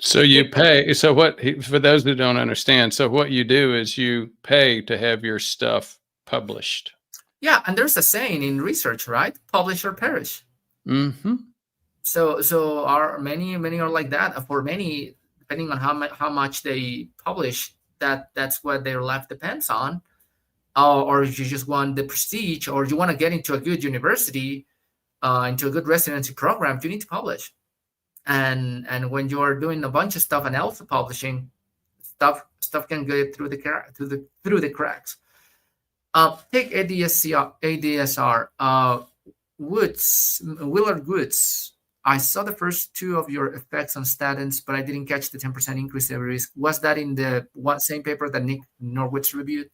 S1: So you pay. So for those that don't understand, so what you do is you pay to have your stuff published.
S2: Yeah, and there's a saying in research, right? Publish or perish.
S1: Mm-hmm.
S2: So are many are like that. For many, depending on how much they publish, that's what their life depends on. Or if you just want the prestige, or you want to get into a good university, into a good residency program, you need to publish. And when you are doing a bunch of stuff and also publishing, stuff can get through the cracks. Take ADSR. Willard Woods. I saw the first 2 of your effects on statins, but I didn't catch the 10% increase every risk. Was that in the same paper that Nick Norwitz reviewed?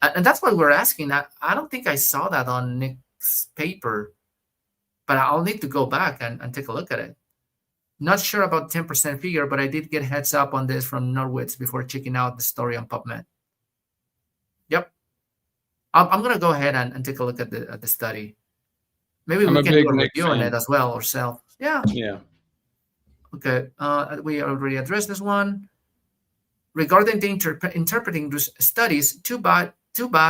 S2: And that's what we're asking. I don't think I saw that on Nick's paper, but I'll need to go back and take a look at it. Not sure about 10% figure, but I did get heads up on this from Norwitz before checking out the story on PubMed. Yep. I'm going to go ahead and take a look at the study. Maybe we can do a review on it as well ourselves. Yeah.
S1: Yeah.
S2: Okay. We already addressed this one. Regarding the interpreting studies, too bad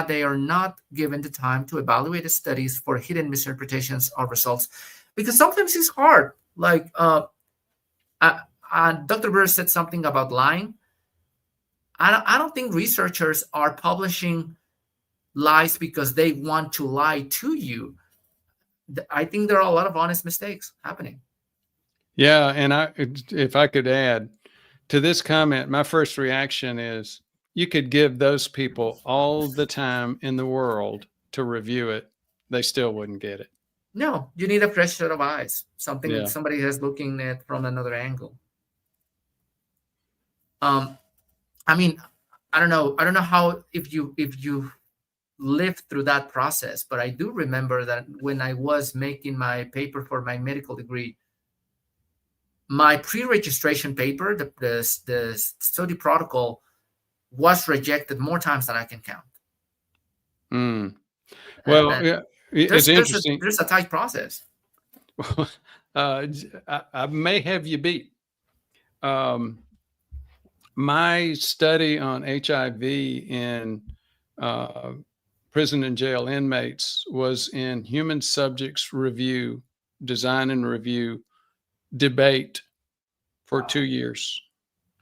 S2: they are not given the time to evaluate the studies for hidden misinterpretations of results, because sometimes it's hard. Like Dr. Brewer said something about lying. I don't think researchers are publishing lies because they want to lie to you. I think there are a lot of honest mistakes happening.
S1: Yeah, and if I could add to this comment, my first reaction is you could give those people all the time in the world to review it. They still wouldn't get it.
S2: No, you need a fresh set of eyes. Somebody is looking at from another angle. I mean, I don't know how if you lived through that process, but I do remember that when I was making my paper for my medical degree, my pre-registration paper, the study protocol, was rejected more times than I can count.
S1: Well, it's interesting.
S2: There's a tight process.
S1: I may have you beat. My study on HIV in prison and jail inmates was in human subjects review, design and review debate for 2 years.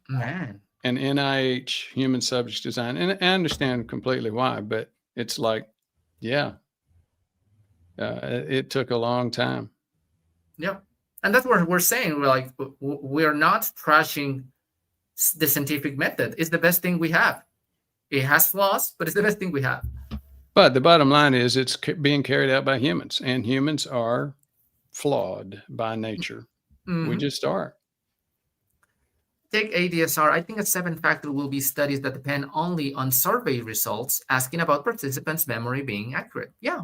S2: Man.
S1: And NIH human subjects design. And I understand completely why, but it's like, yeah, it took a long time.
S2: Yeah. And that's what we're saying. We're not trashing the scientific method. It's the best thing we have. It has flaws, but it's the best thing we have.
S1: But the bottom line is it's being carried out by humans, and humans are flawed by nature. Mm-hmm. We just are.
S2: Take ADSR. I think a seventh factor will be studies that depend only on survey results, asking about participants' memory being accurate. Yeah.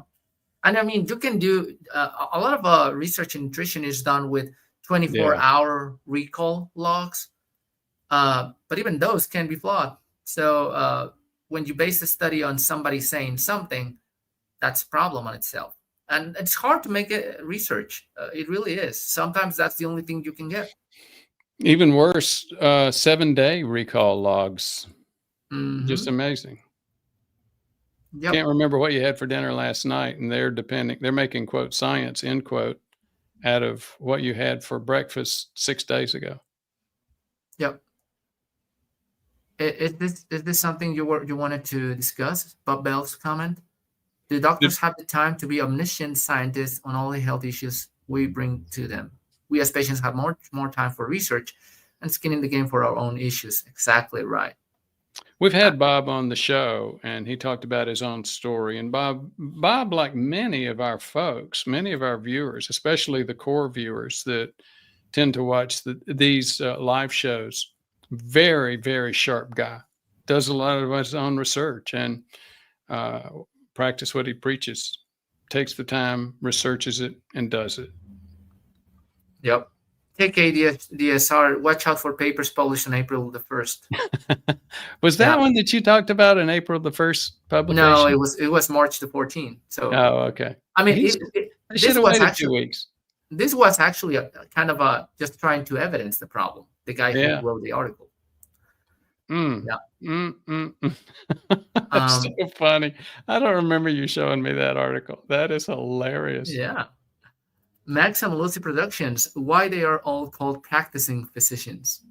S2: And I mean, you can do a lot of research in nutrition is done with 24-hour recall logs, but even those can be flawed. So when you base a study on somebody saying something, that's a problem on itself. And it's hard to make it research. It really is. Sometimes that's the only thing you can get.
S1: Even worse, 7-day recall logs. Just
S2: Mm-hmm.
S1: amazing.
S2: Yep.
S1: Can't remember what you had for dinner last night, and they're making quote science end quote out of what you had for breakfast 6 days ago.
S2: Yep. Is this something you wanted to discuss? Bob Bell's comment. Do doctors have the time to be omniscient scientists on all the health issues we bring to them? We as patients have more time for research and skin in the game for our own issues. Exactly right.
S1: We've had Bob on the show, and he talked about his own story. And Bob, like many of our folks, many of our viewers, especially the core viewers that tend to watch these live shows, very, very sharp guy. Does a lot of his own research and practice what he preaches. Takes the time, researches it, and does it.
S2: Yep. Take ADSR. Watch out for papers published on April the 1st.
S1: Was that one that you talked about in April the 1st publication?
S2: No, it was March the 14th. So
S1: okay.
S2: I mean,
S1: I should have waited 2 weeks.
S2: This was actually a kind of just trying to evidence the problem. The guy who wrote the article.
S1: Yeah. That's so funny. I don't remember you showing me that article. That is hilarious.
S2: Yeah. Max and Lucy Productions, why they are all called practicing physicians?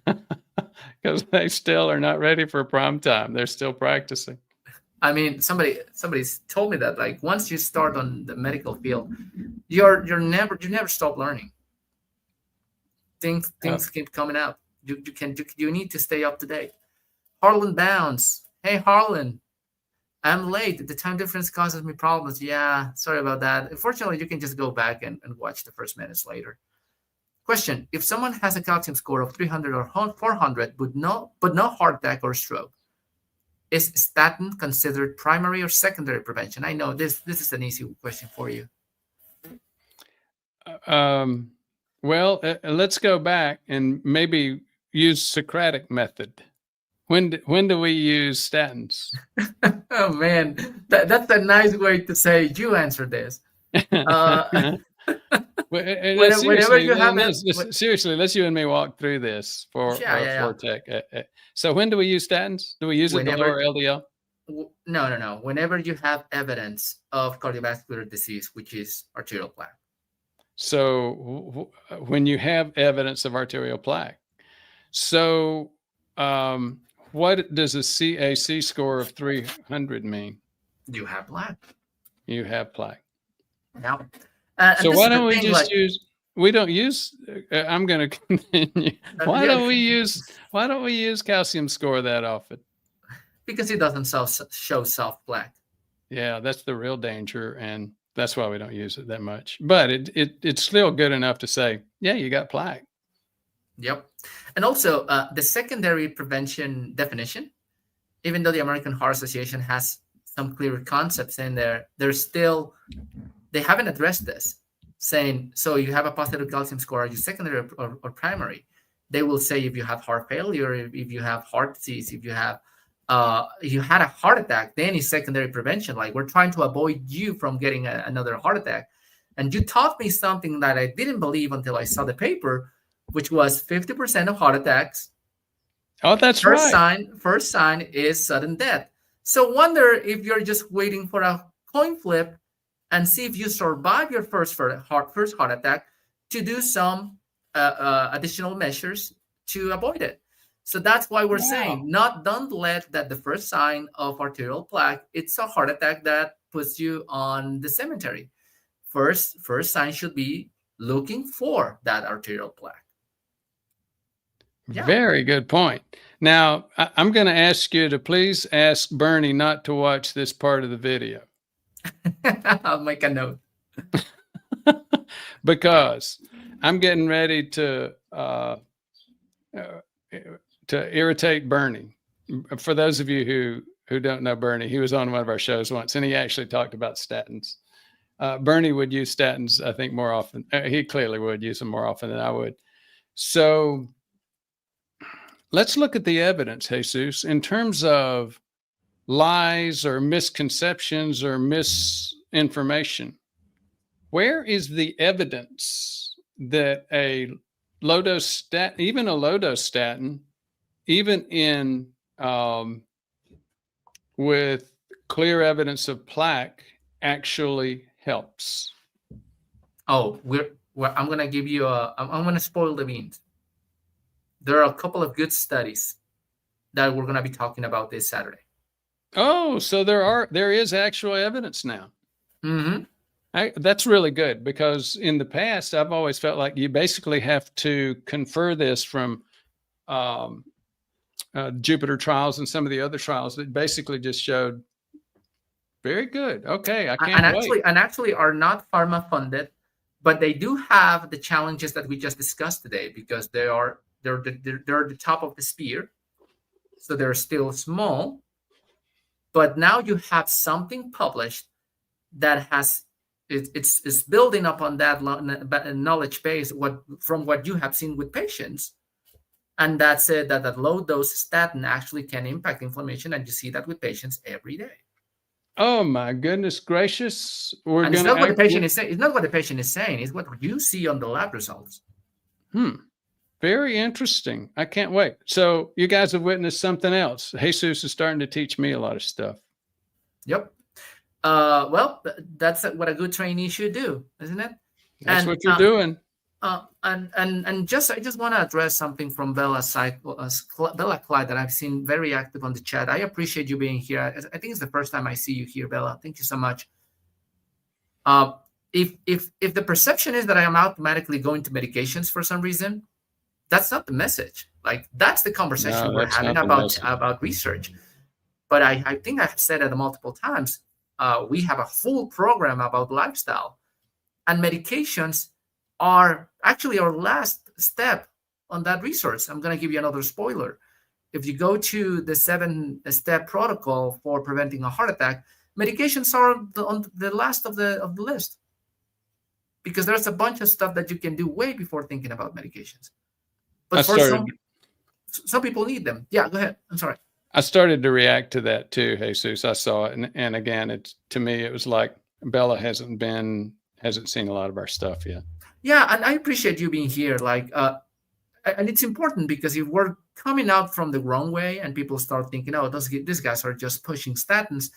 S1: Because they still are not ready for prime time. They're still practicing.
S2: I mean, somebody's told me that, like, once you start on the medical field, you never stop learning. Things keep coming up. You need to stay up to date. Harlan Bounds. Hey Harlan, I'm late. The time difference causes me problems. Yeah, sorry about that. Unfortunately, you can just go back and watch the first minutes later. Question: if someone has a calcium score of 300 or 400 but no heart attack or stroke, is statin considered primary or secondary prevention? I know this is an easy question for you.
S1: Well, let's go back and maybe use Socratic method. When do we use statins?
S2: Oh man, that's a nice way to say you answer this.
S1: Seriously, let's you and me walk through this for tech. So when do we use statins? Do we use it to lower LDL?
S2: No. Whenever you have evidence of cardiovascular disease, which is arterial plaque.
S1: So when you have evidence of arterial plaque, so what does a CAC score of 300 mean?
S2: You have plaque.
S1: You have plaque.
S2: Now,
S1: so why don't we just use? We don't use. I'm going to continue. Why don't we use calcium score that often?
S2: Because it doesn't show soft plaque.
S1: Yeah, that's the real danger, and that's why we don't use it that much. But it's still good enough to say, yeah, you got plaque.
S2: Yep. And also the secondary prevention definition, even though the American Heart Association has some clear concepts in there, they haven't addressed this, saying, so you have a positive calcium score, are you secondary or primary? They will say if you have heart failure, if you have heart disease, if you have you had a heart attack, then it's secondary prevention. Like, we're trying to avoid you from getting another heart attack. And you taught me something that I didn't believe until I saw the paper, which was 50% of heart attacks.
S1: Oh, that's right.
S2: First sign is sudden death. So wonder if you're just waiting for a coin flip and see if you survive your first heart attack to do some additional measures to avoid it. So that's why we're saying don't let that the first sign of arterial plaque, it's a heart attack that puts you on the cemetery. First sign should be looking for that arterial plaque.
S1: Yeah. Very good point. Now, I'm going to ask you to please ask Bernie not to watch this part of the video.
S2: I'll make a note.
S1: Because I'm getting ready to uh, to irritate Bernie. For those of you who don't know Bernie, he was on one of our shows once, and he actually talked about statins. Bernie would use statins, I think, more often. He clearly would use them more often than I would. So let's look at the evidence, Jesus, in terms of lies or misconceptions or misinformation. Where is the evidence that a low dose statin, even a low dose statin, even in with clear evidence of plaque, actually helps?
S2: Oh, I'm gonna give you I'm gonna spoil the beans. There are a couple of good studies that we're gonna be talking about this Saturday.
S1: Oh, so there is actual evidence now.
S2: Mm-hmm.
S1: That's really good, because in the past, I've always felt like you basically have to confer this from Jupiter trials and some of the other trials that basically just showed very good. Okay, I can't wait.
S2: And actually are not pharma funded, but they do have the challenges that we just discussed today, because they're the top of the spear, so they're still small. But now you have something published that has it's building upon that knowledge base from what you have seen with patients, and that said that low dose statin actually can impact inflammation, and you see that with patients every day.
S1: Oh my goodness gracious!
S2: It's not what the patient is saying. It's not what the patient is saying. It's what you see on the lab results.
S1: Very interesting. I can't wait. So you guys have witnessed something else. Jesus is starting to teach me a lot of stuff.
S2: Yep. Well, that's what a good trainee should do, isn't it?
S1: That's what you're doing.
S2: And I just want to address something from Bella Clyde that I've seen very active on the chat. I appreciate you being here. I think it's the first time I see you here, Bella. Thank you so much. If the perception is that I am automatically going to medications for some reason, that's not the message. Like, that's the conversation we're having about research. But I think I've said it multiple times. We have a full program about lifestyle, and medications are actually our last step on that research. I'm going to give you another spoiler. If you go to the 7-step protocol for preventing a heart attack, medications are on the last of the list, because there's a bunch of stuff that you can do way before thinking about medications. But some people need them. Yeah, go ahead. I'm sorry.
S1: I started to react to that too, Jesus. I saw it, and again, to me, it was like Bella hasn't seen a lot of our stuff yet.
S2: Yeah, and I appreciate you being here. And it's important, because if we're coming out from the wrong way and people start thinking, oh, these guys are just pushing statins,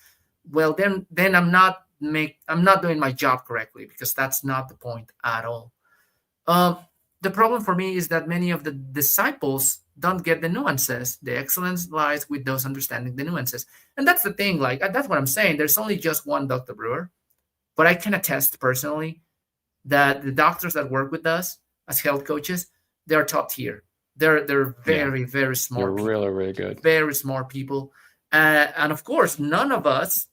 S2: well, then I'm not doing my job correctly, because that's not the point at all. The problem for me is that many of the disciples don't get the nuances. The excellence lies with those understanding the nuances. And that's the thing. That's what I'm saying. There's only just one Dr. Brewer, but I can attest personally that the doctors that work with us as health coaches, they're top tier. They're very, very smart.
S1: They're really, really good.
S2: Very smart people. And of course, none of us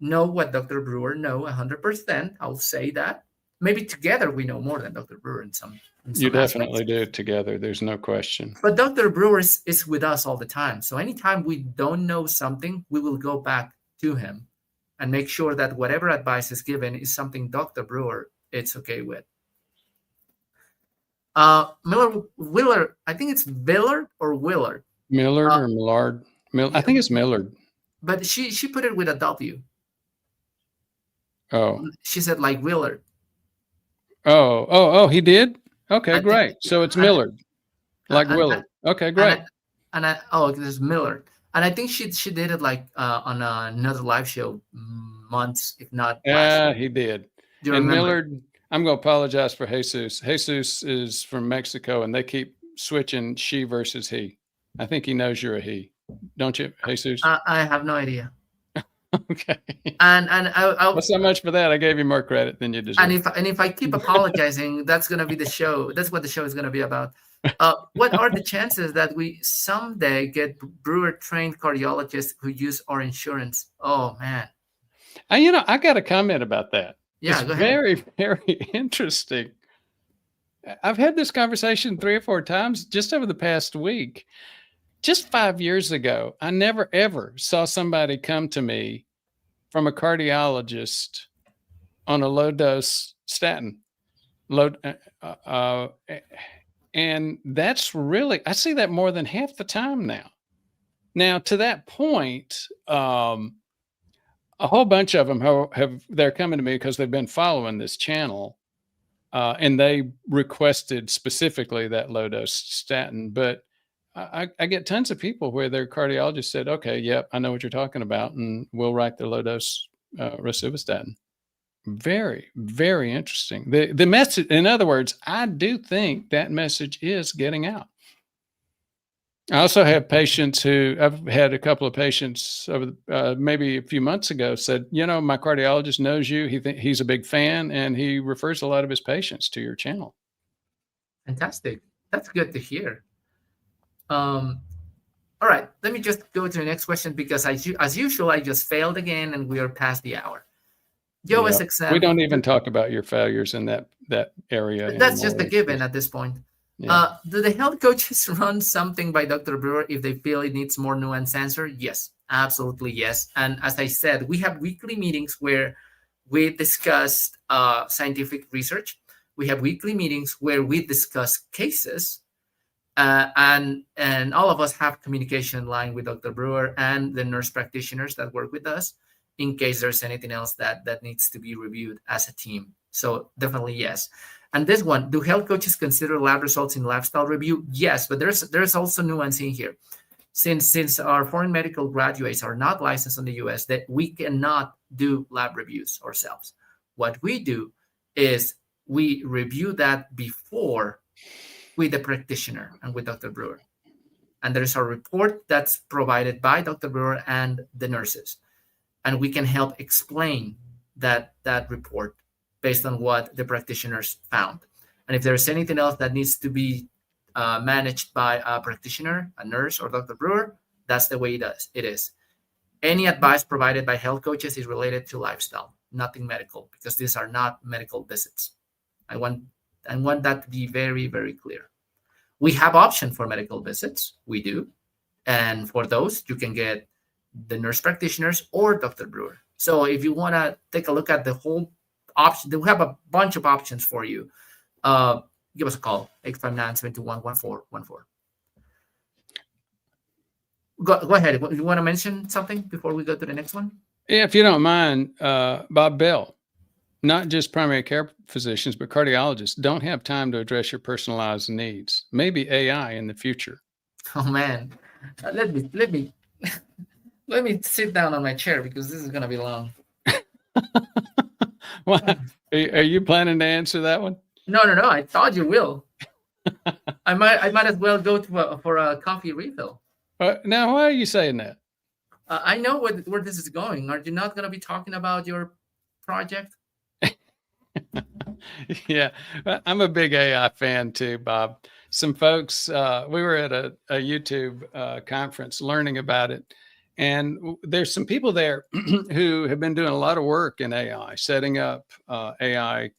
S2: know what Dr. Brewer know 100%. I'll say that. Maybe together we know more than Dr. Brewer in some
S1: you definitely do together. There's no question.
S2: But Dr. Brewer is with us all the time. So anytime we don't know something, we will go back to him and make sure that whatever advice is given is something Dr. Brewer is okay with. Willard, I think it's Willard or Willard.
S1: Millard or Millard. I think it's Millard.
S2: But she put it with a W.
S1: Oh.
S2: She said like Willard.
S1: Oh, he did? Okay, great. So it's Millard, like Willard. Okay, great.
S2: There's Millard. And I think she did it like on another live show months, if not.
S1: Yeah, he did.
S2: Do you
S1: and
S2: remember?
S1: Millard, I'm going to apologize for Jesus. Jesus is from Mexico, and they keep switching she versus he. I think he knows you're a he. Don't you, Jesus?
S2: I have no idea.
S1: Okay.
S2: And
S1: well, so much for that. I gave you more credit than you deserve.
S2: And if I keep apologizing, that's going to be the show. That's what the show is going to be about. What are the chances that we someday get Brewer trained cardiologists who use our insurance? Oh man.
S1: I got a comment about that.
S2: Yeah,
S1: it's
S2: go ahead.
S1: Very, very interesting. I've had this conversation 3 or 4 times just over the past week. Just 5 years ago, I never ever saw somebody come to me from a cardiologist on a low dose statin. Low, and that's really, I see that more than half the time now. Now, to that point, a whole bunch of them they're coming to me because they've been following this channel, and they requested specifically that low dose statin. But I get tons of people where their cardiologist said, "Okay, yep, I know what you're talking about, and we'll write the low dose rosuvastatin." Very, very interesting. The message, in other words, I do think that message is getting out. I also have patients who I've had a couple of patients over maybe a few months ago said, my cardiologist knows you. He's a big fan, and he refers a lot of his patients to your channel.
S2: Fantastic. That's good to hear. All right, let me just go to the next question because as usual, I just failed again and we are past the hour. Joe
S1: Yeah.
S2: SXM.
S1: We don't even talk about your failures in that area.
S2: That's just a given at this point. Yeah. Do the health coaches run something by Dr. Brewer if they feel it needs more nuanced answer? Yes, absolutely yes. And as I said, we have weekly meetings where we discuss scientific research. We have weekly meetings where we discuss cases. And all of us have communication line with Dr. Brewer and the nurse practitioners that work with us in case there's anything else that needs to be reviewed as a team. So definitely yes. And this one, do health coaches consider lab results in lifestyle review? Yes, but there's also nuance in here. Since our foreign medical graduates are not licensed in the US, that we cannot do lab reviews ourselves. What we do is we review that before with the practitioner and with Dr. Brewer. And there's a report that's provided by Dr. Brewer and the nurses. And we can help explain that report based on what the practitioners found. And if there's anything else that needs to be managed by a practitioner, a nurse, or Dr. Brewer, that's the way it is. Any advice provided by health coaches is related to lifestyle, nothing medical, because these are not medical visits. I want that to be very, very clear. We have options for medical visits. We do. And for those, you can get the nurse practitioners or Dr. Brewer. So if you want to take a look at the whole option, we have a bunch of options for you. Give us a call, 859-721-1414. Go ahead. You want to mention something before we go to the next one?
S1: Yeah, if you don't mind, Bob Bell. Not just primary care physicians, but cardiologists don't have time to address your personalized needs. Maybe AI in the future.
S2: Oh man, let me let me sit down on my chair because this is going to be long.
S1: Well, are you planning to answer that one?
S2: No. I thought you will. I might as well go for a coffee refill.
S1: Now, why are you saying that?
S2: I know where this is going. Are you not going to be talking about your project?
S1: Yeah, I'm a big AI fan too, Bob. Some folks, we were at a YouTube conference learning about it. And there's some people there who have been doing a lot of work in AI, setting up AI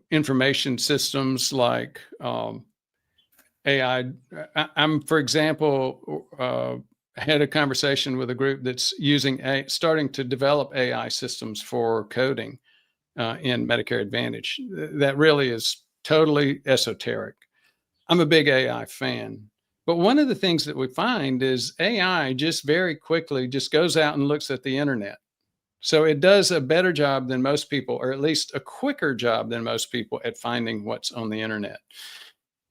S1: information systems like AI. I'm, for example, had a conversation with a group that's starting to develop AI systems for coding in Medicare Advantage. That really is totally esoteric. I'm a big AI fan. But one of the things that we find is AI just very quickly just goes out and looks at the internet. So it does a better job than most people, or at least a quicker job than most people at finding what's on the internet.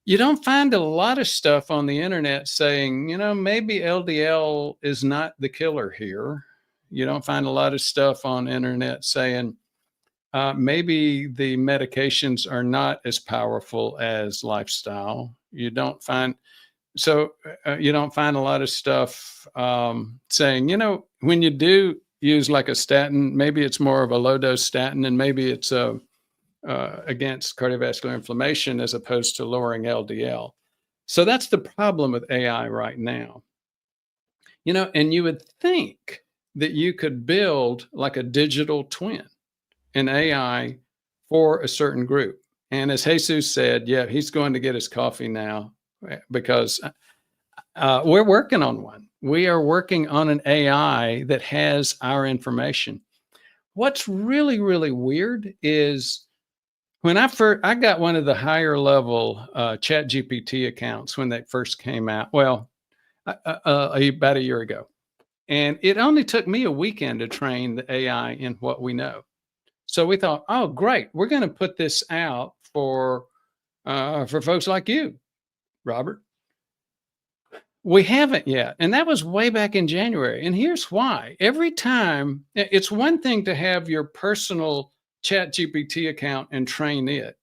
S1: You don't find a lot of stuff on the internet saying, maybe LDL is not the killer here. You don't find a lot of stuff on the internet saying, maybe the medications are not as powerful as lifestyle. You don't find a lot of stuff saying, when you do use like a statin, maybe it's more of a low dose statin, and maybe it's against cardiovascular inflammation as opposed to lowering LDL. So that's the problem with AI right now. And you would think that you could build like a digital twin, an AI for a certain group. And as Jesus said, yeah, he's going to get his coffee now because we're working on one. We are working on an AI that has our information. What's really, really weird is when I got one of the higher level Chat GPT accounts when they first came out. Well, about a year ago, and it only took me a weekend to train the AI in what we know. So we thought, oh, great, we're going to put this out for folks like you, Robert. We haven't yet. And that was way back in January. And here's why. Every time, it's one thing to have your personal Chat GPT account and train it.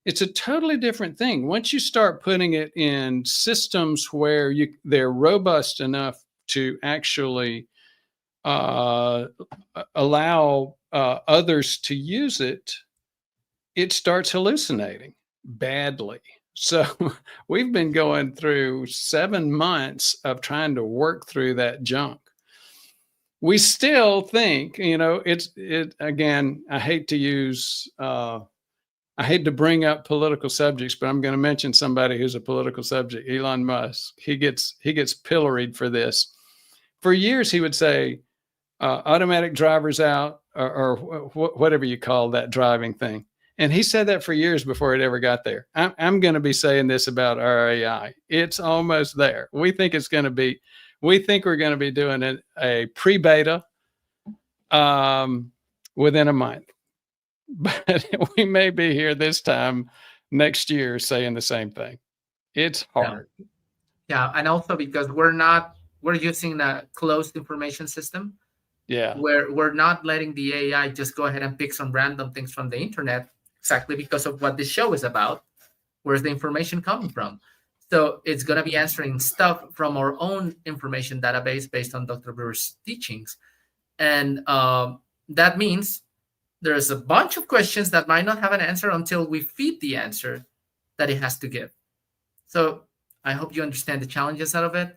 S1: It's a totally different thing. Once you start putting it in systems where they're robust enough to actually allow others to use it, it starts hallucinating badly. So we've been going through 7 months of trying to work through that junk. We still think, again, I hate to bring up political subjects, but I'm going to mention somebody who's a political subject, Elon Musk. He gets pilloried for this. For years, he would say, automatic drivers out, or whatever you call that driving thing. And he said that for years before it ever got there. I'm going to be saying this about our AI. It's almost there. We think we're going to be doing a pre-beta within a month. But we may be here this time next year saying the same thing. It's hard.
S2: Yeah. And also because we're using a closed information system.
S1: Yeah.
S2: Where we're not letting the AI just go ahead and pick some random things from the internet, exactly because of what this show is about. Where's the information coming from? So it's going to be answering stuff from our own information database based on Dr. Brewer's teachings. And that means there's a bunch of questions that might not have an answer until we feed the answer that it has to give. So I hope you understand the challenges out of it.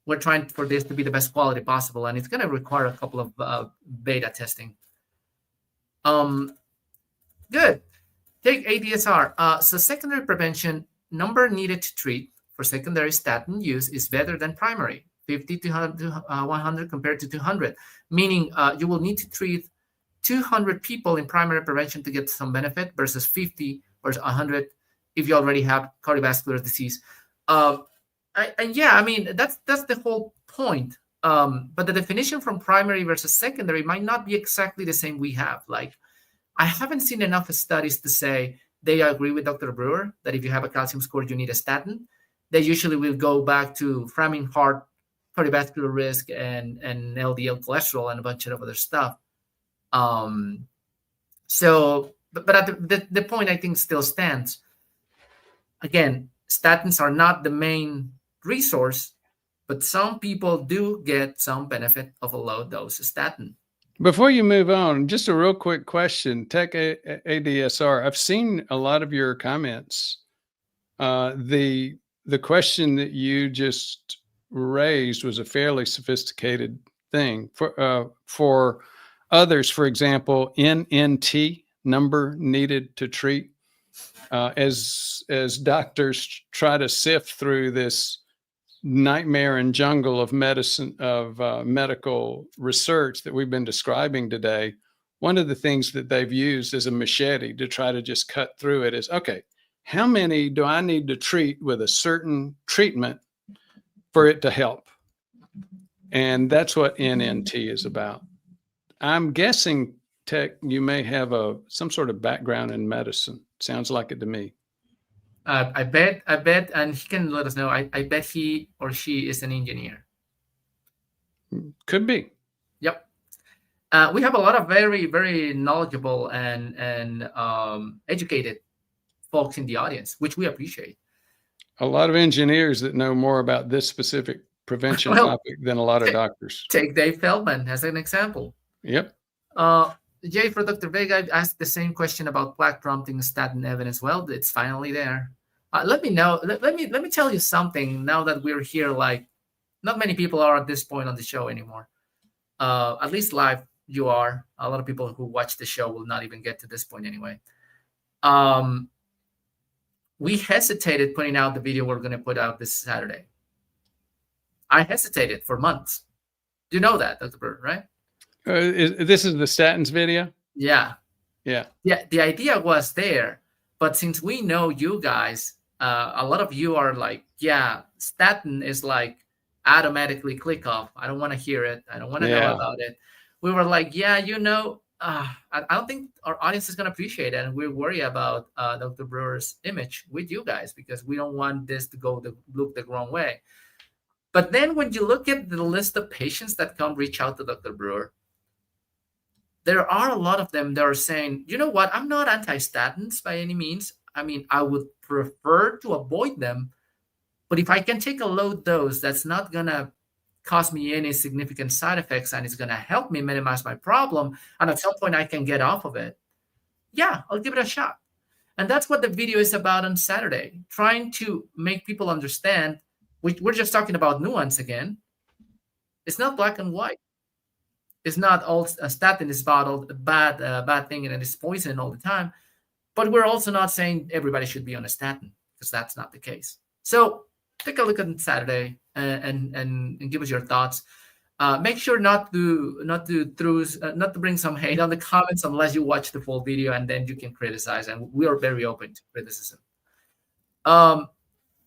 S2: We're trying for this to be the best quality possible, and it's going to require a couple of beta testing. Good. Take ADSR. So secondary prevention number needed to treat for secondary statin use is better than primary, 50 to 100 compared to 200, meaning you will need to treat 200 people in primary prevention to get some benefit versus 50 or 100 if you already have cardiovascular disease. And yeah, I mean, that's the whole point. But the definition from primary versus secondary might not be exactly the same we have. Like, I haven't seen enough studies to say they agree with Dr. Brewer that if you have a calcium score, you need a statin. They usually will go back to framing heart, cardiovascular risk, and LDL cholesterol and a bunch of other stuff. So, but at the point I think still stands. Again, statins are not the main resource, but some people do get some benefit of a low dose statin.
S1: Before you move on, just a real quick question. Tech ADSR, I've seen a lot of your comments. The question that you just raised was a fairly sophisticated thing. For others, for example, NNT, number needed to treat, as doctors try to sift through this nightmare and jungle of medical research that we've been describing today. One of the things that they've used as a machete to try to just cut through it is, okay, how many do I need to treat with a certain treatment for it to help? And that's what NNT is about. I'm guessing, Tech, you may have some sort of background in medicine. Sounds like it to me.
S2: I bet, and he can let us know. I bet he or she is an engineer.
S1: Could be.
S2: Yep. We have a lot of very, very knowledgeable and educated folks in the audience, which we appreciate.
S1: A lot of engineers that know more about this specific prevention topic than a lot of doctors.
S2: Take Dave Feldman as an example.
S1: Yep.
S2: Jay, for Dr. Vega, I asked the same question about plaque prompting statin evidence. Well, it's finally there. Let me know. Let me tell you something. Now that we're here, like, not many people are at this point on the show anymore. At least live, you are. A lot of people who watch the show will not even get to this point anyway. Um, we hesitated putting out the video we're going to put out this Saturday. I hesitated for months. You know that, Dr. Brewer, right?
S1: This is the statins video?
S2: Yeah.
S1: Yeah.
S2: Yeah. The idea was there, but since we know you guys, a lot of you are like, yeah, statin is like automatically click off. I don't want to hear it. I don't want to know about it. We were like, yeah, I don't think our audience is going to appreciate it. And we worry about Dr. Brewer's image with you guys because we don't want this to look the wrong way. But then when you look at the list of patients that come reach out to Dr. Brewer, there are a lot of them that are saying, you know what, I'm not anti-statins by any means. I mean, I would prefer to avoid them. But if I can take a low dose that's not going to cause me any significant side effects and it's going to help me minimize my problem, and at some point I can get off of it, yeah, I'll give it a shot. And that's what the video is about on Saturday, trying to make people understand. We're just talking about nuance again. It's not black and white. It's not all a statin is bad thing and it's poison all the time. But we're also not saying everybody should be on a statin because that's not the case. So take a look at Saturday and give us your thoughts. Make sure not to bring some hate on the comments unless you watch the full video, and then you can criticize. And we are very open to criticism.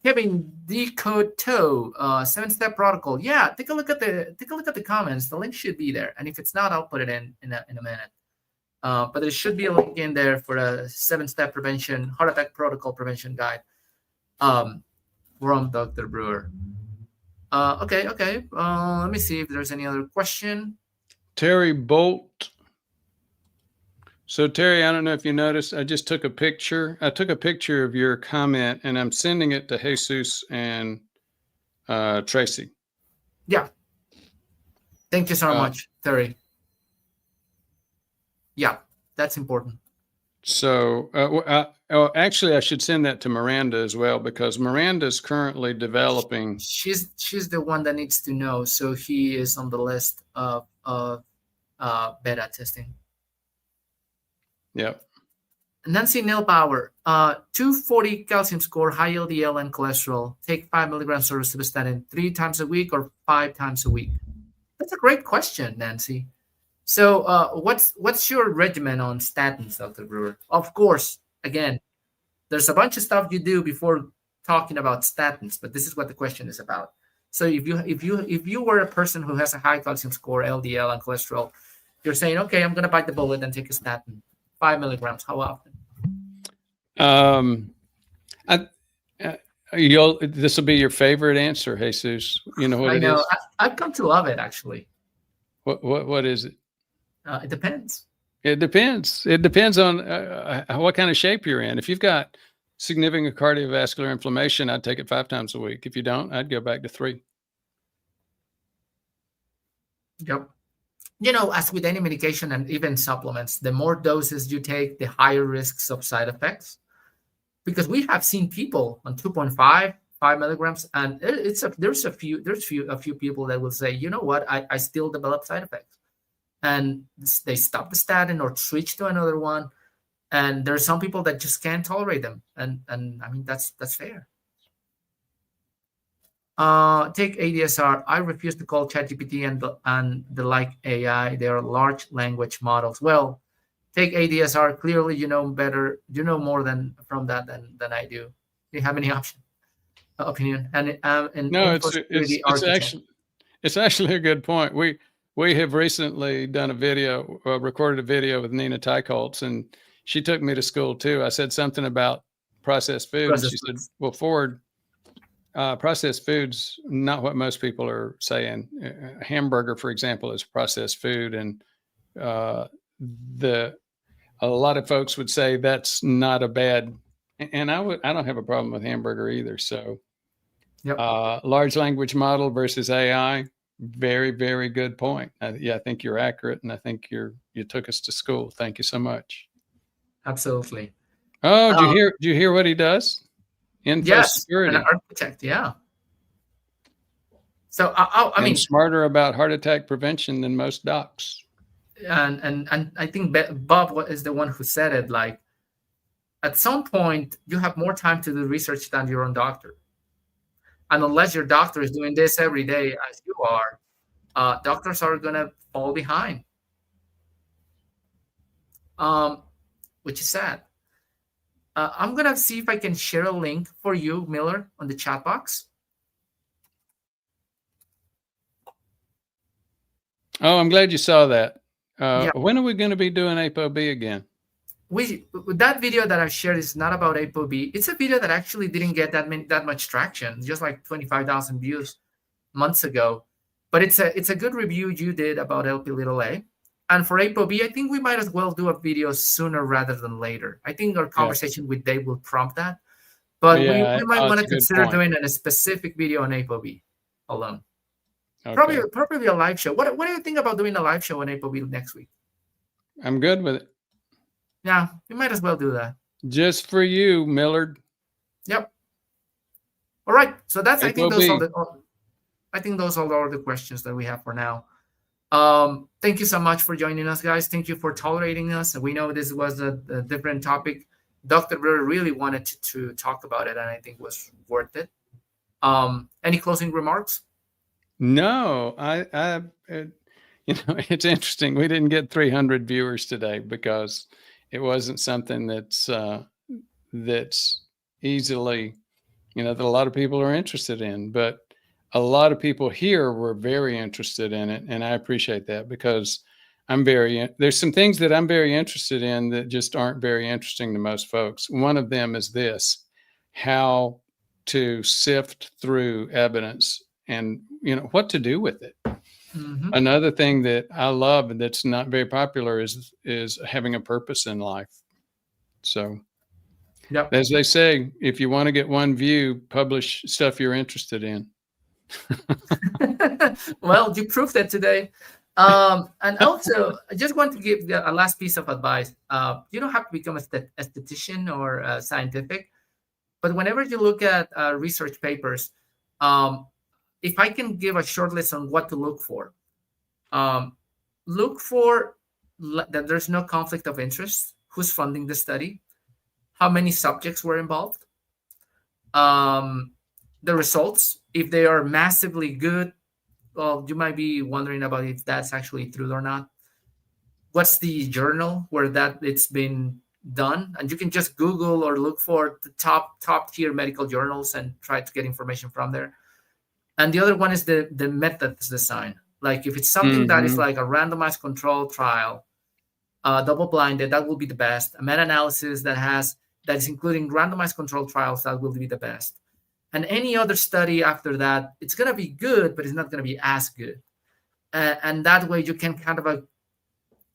S2: Kevin Decode Toe, 7-step protocol. Yeah, take a look at the comments. The link should be there, and if it's not, I'll put it in a minute. But there should be a link in there for a 7-step prevention heart attack protocol prevention guide from Dr. Brewer. Okay. Let me see if there's any other question.
S1: Terry Bolt. So Terry, I don't know if you noticed, I just took a picture. I took a picture of your comment and I'm sending it to Jesus and Tracy.
S2: Yeah. Thank you so much, Terry. Yeah, that's important.
S1: So actually I should send that to Miranda as well, because Miranda is currently developing.
S2: She's the one that needs to know. So he is on the list of beta testing.
S1: Yep.
S2: Nancy Nilbauer, 240 calcium score, high LDL and cholesterol. Take 5 milligrams of rosuvastatin 3 times a week or 5 times a week. That's a great question, Nancy. So what's your regimen on statins, Dr. Brewer? Of course, again, there's a bunch of stuff you do before talking about statins, but this is what the question is about. So if you were a person who has a high calcium score, LDL and cholesterol, you're saying, okay, I'm going to bite the bullet and take a statin. 5 milligrams. How often?
S1: This will be your favorite answer, Jesus. You know what it is?
S2: I've come to love it, actually.
S1: What is it?
S2: It depends.
S1: It depends. It depends on what kind of shape you're in. If you've got significant cardiovascular inflammation, I'd take it 5 times a week. If you don't, I'd go back to 3.
S2: Yep. As with any medication and even supplements, the more doses you take, the higher risks of side effects. Because we have seen people on 2.5, 5 milligrams, and there's a few people that will say, you know what, I still develop side effects, and they stop the statin or switch to another one. And there's some people that just can't tolerate them, and I mean that's fair. Take ADSR. I refuse to call ChatGPT and the like AI. They are large language models. Well, take ADSR. Clearly, you know better. You know more than I do. Do you have any opinion? And
S1: no, it's actually a good point. We have recently done a video, recorded a video with Nina Teichholz, and she took me to school too. I said something about processed food, and she said, "Well, Ford." Processed foods, not what most people are saying. A hamburger, for example, is processed food, and a lot of folks would say that's not a bad. And I don't have a problem with hamburger either. So,
S2: yep.
S1: Large language model versus AI, very, very good point. I think you're accurate, and I think you took us to school. Thank you so much.
S2: Absolutely.
S1: Oh, do you hear what he does? Info security.
S2: An architect, yeah. So I mean,
S1: smarter about heart attack prevention than most docs.
S2: And I think Bob is the one who said it. Like, at some point you have more time to do research than your own doctor. And unless your doctor is doing this every day as you are, doctors are going to fall behind, which is sad. I'm going to see if I can share a link for you, Miller, on the chat box.
S1: Oh, I'm glad you saw that. When are we going to be doing ApoB again?
S2: That video that I shared is not about ApoB. It's a video that actually didn't get that much traction, just like 25,000 views months ago. But it's a good review you did about LP(a). And for ApoB, I think we might as well do a video sooner rather than later. I think our conversation with Dave will prompt that. But we might want to consider doing a specific video on ApoB alone. Okay. Probably a live show. What do you think about doing a live show on ApoB next week?
S1: I'm good with it.
S2: Yeah, we might as well do that.
S1: Just for you, Millard.
S2: Yep. All right. So that's I think those are all the questions that we have for now. Thank you so much for joining us, guys. Thank you for tolerating us. We know this was a different topic. Dr. Brewer really wanted to talk about it, and I think was worth it. Any closing remarks?
S1: No, it's interesting. We didn't get 300 viewers today because it wasn't something that's easily, that a lot of people are interested in, but a lot of people here were very interested in it. And I appreciate that because there's some things that I'm very interested in that just aren't very interesting to most folks. One of them is this, how to sift through evidence and, what to do with it. Mm-hmm. Another thing that I love and that's not very popular is having a purpose in life. So, yep. As they say, if you want to get one view, publish stuff you're interested in.
S2: Well, you proved it today. And also, I just want to give a last piece of advice. You don't have to become a statistician or scientific, but whenever you look at research papers, if I can give a short list on what to look for that there's no conflict of interest, who's funding the study, how many subjects were involved, the results, if they are massively good, well, you might be wondering about if that's actually true or not. What's the journal where it's been done? And you can just Google or look for the top tier medical journals and try to get information from there. And the other one is the methods design. Like if it's something that is like a randomized controlled trial, double-blinded, that will be the best. A meta-analysis that is including randomized controlled trials, that will be the best. And any other study after that, it's going to be good, but it's not going to be as good. And that way you can kind of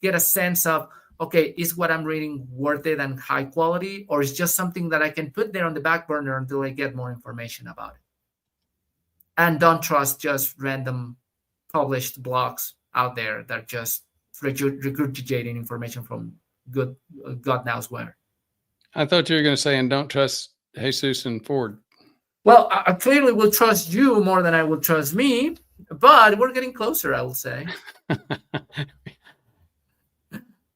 S2: get a sense of, okay, is what I'm reading worth it and high quality, or is just something that I can put there on the back burner until I get more information about it? And don't trust just random published blogs out there that are just regurgitating information from God knows where.
S1: I thought you were going to say, and don't trust Jesus and Ford.
S2: Well, I clearly will trust you more than I will trust me, but we're getting closer, I will say.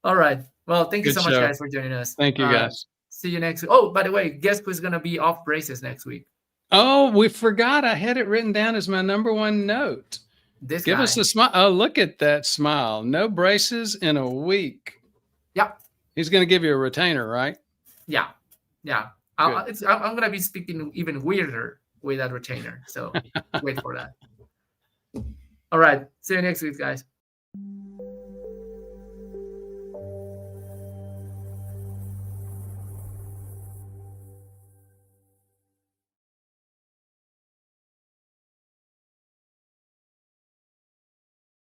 S2: All right. Well, thank you so much, guys, for joining us.
S1: Thank you, guys.
S2: See you next week. Oh, by the way, guess who's going to be off braces next week?
S1: Oh, we forgot. I had it written down as my number one note. Give us a smile. Oh, look at that smile. No braces in a week.
S2: Yep.
S1: He's going to give you a retainer, right?
S2: Yeah. Yeah. I'm going to be speaking even weirder with that retainer. So wait for that. All right. See you next week, guys.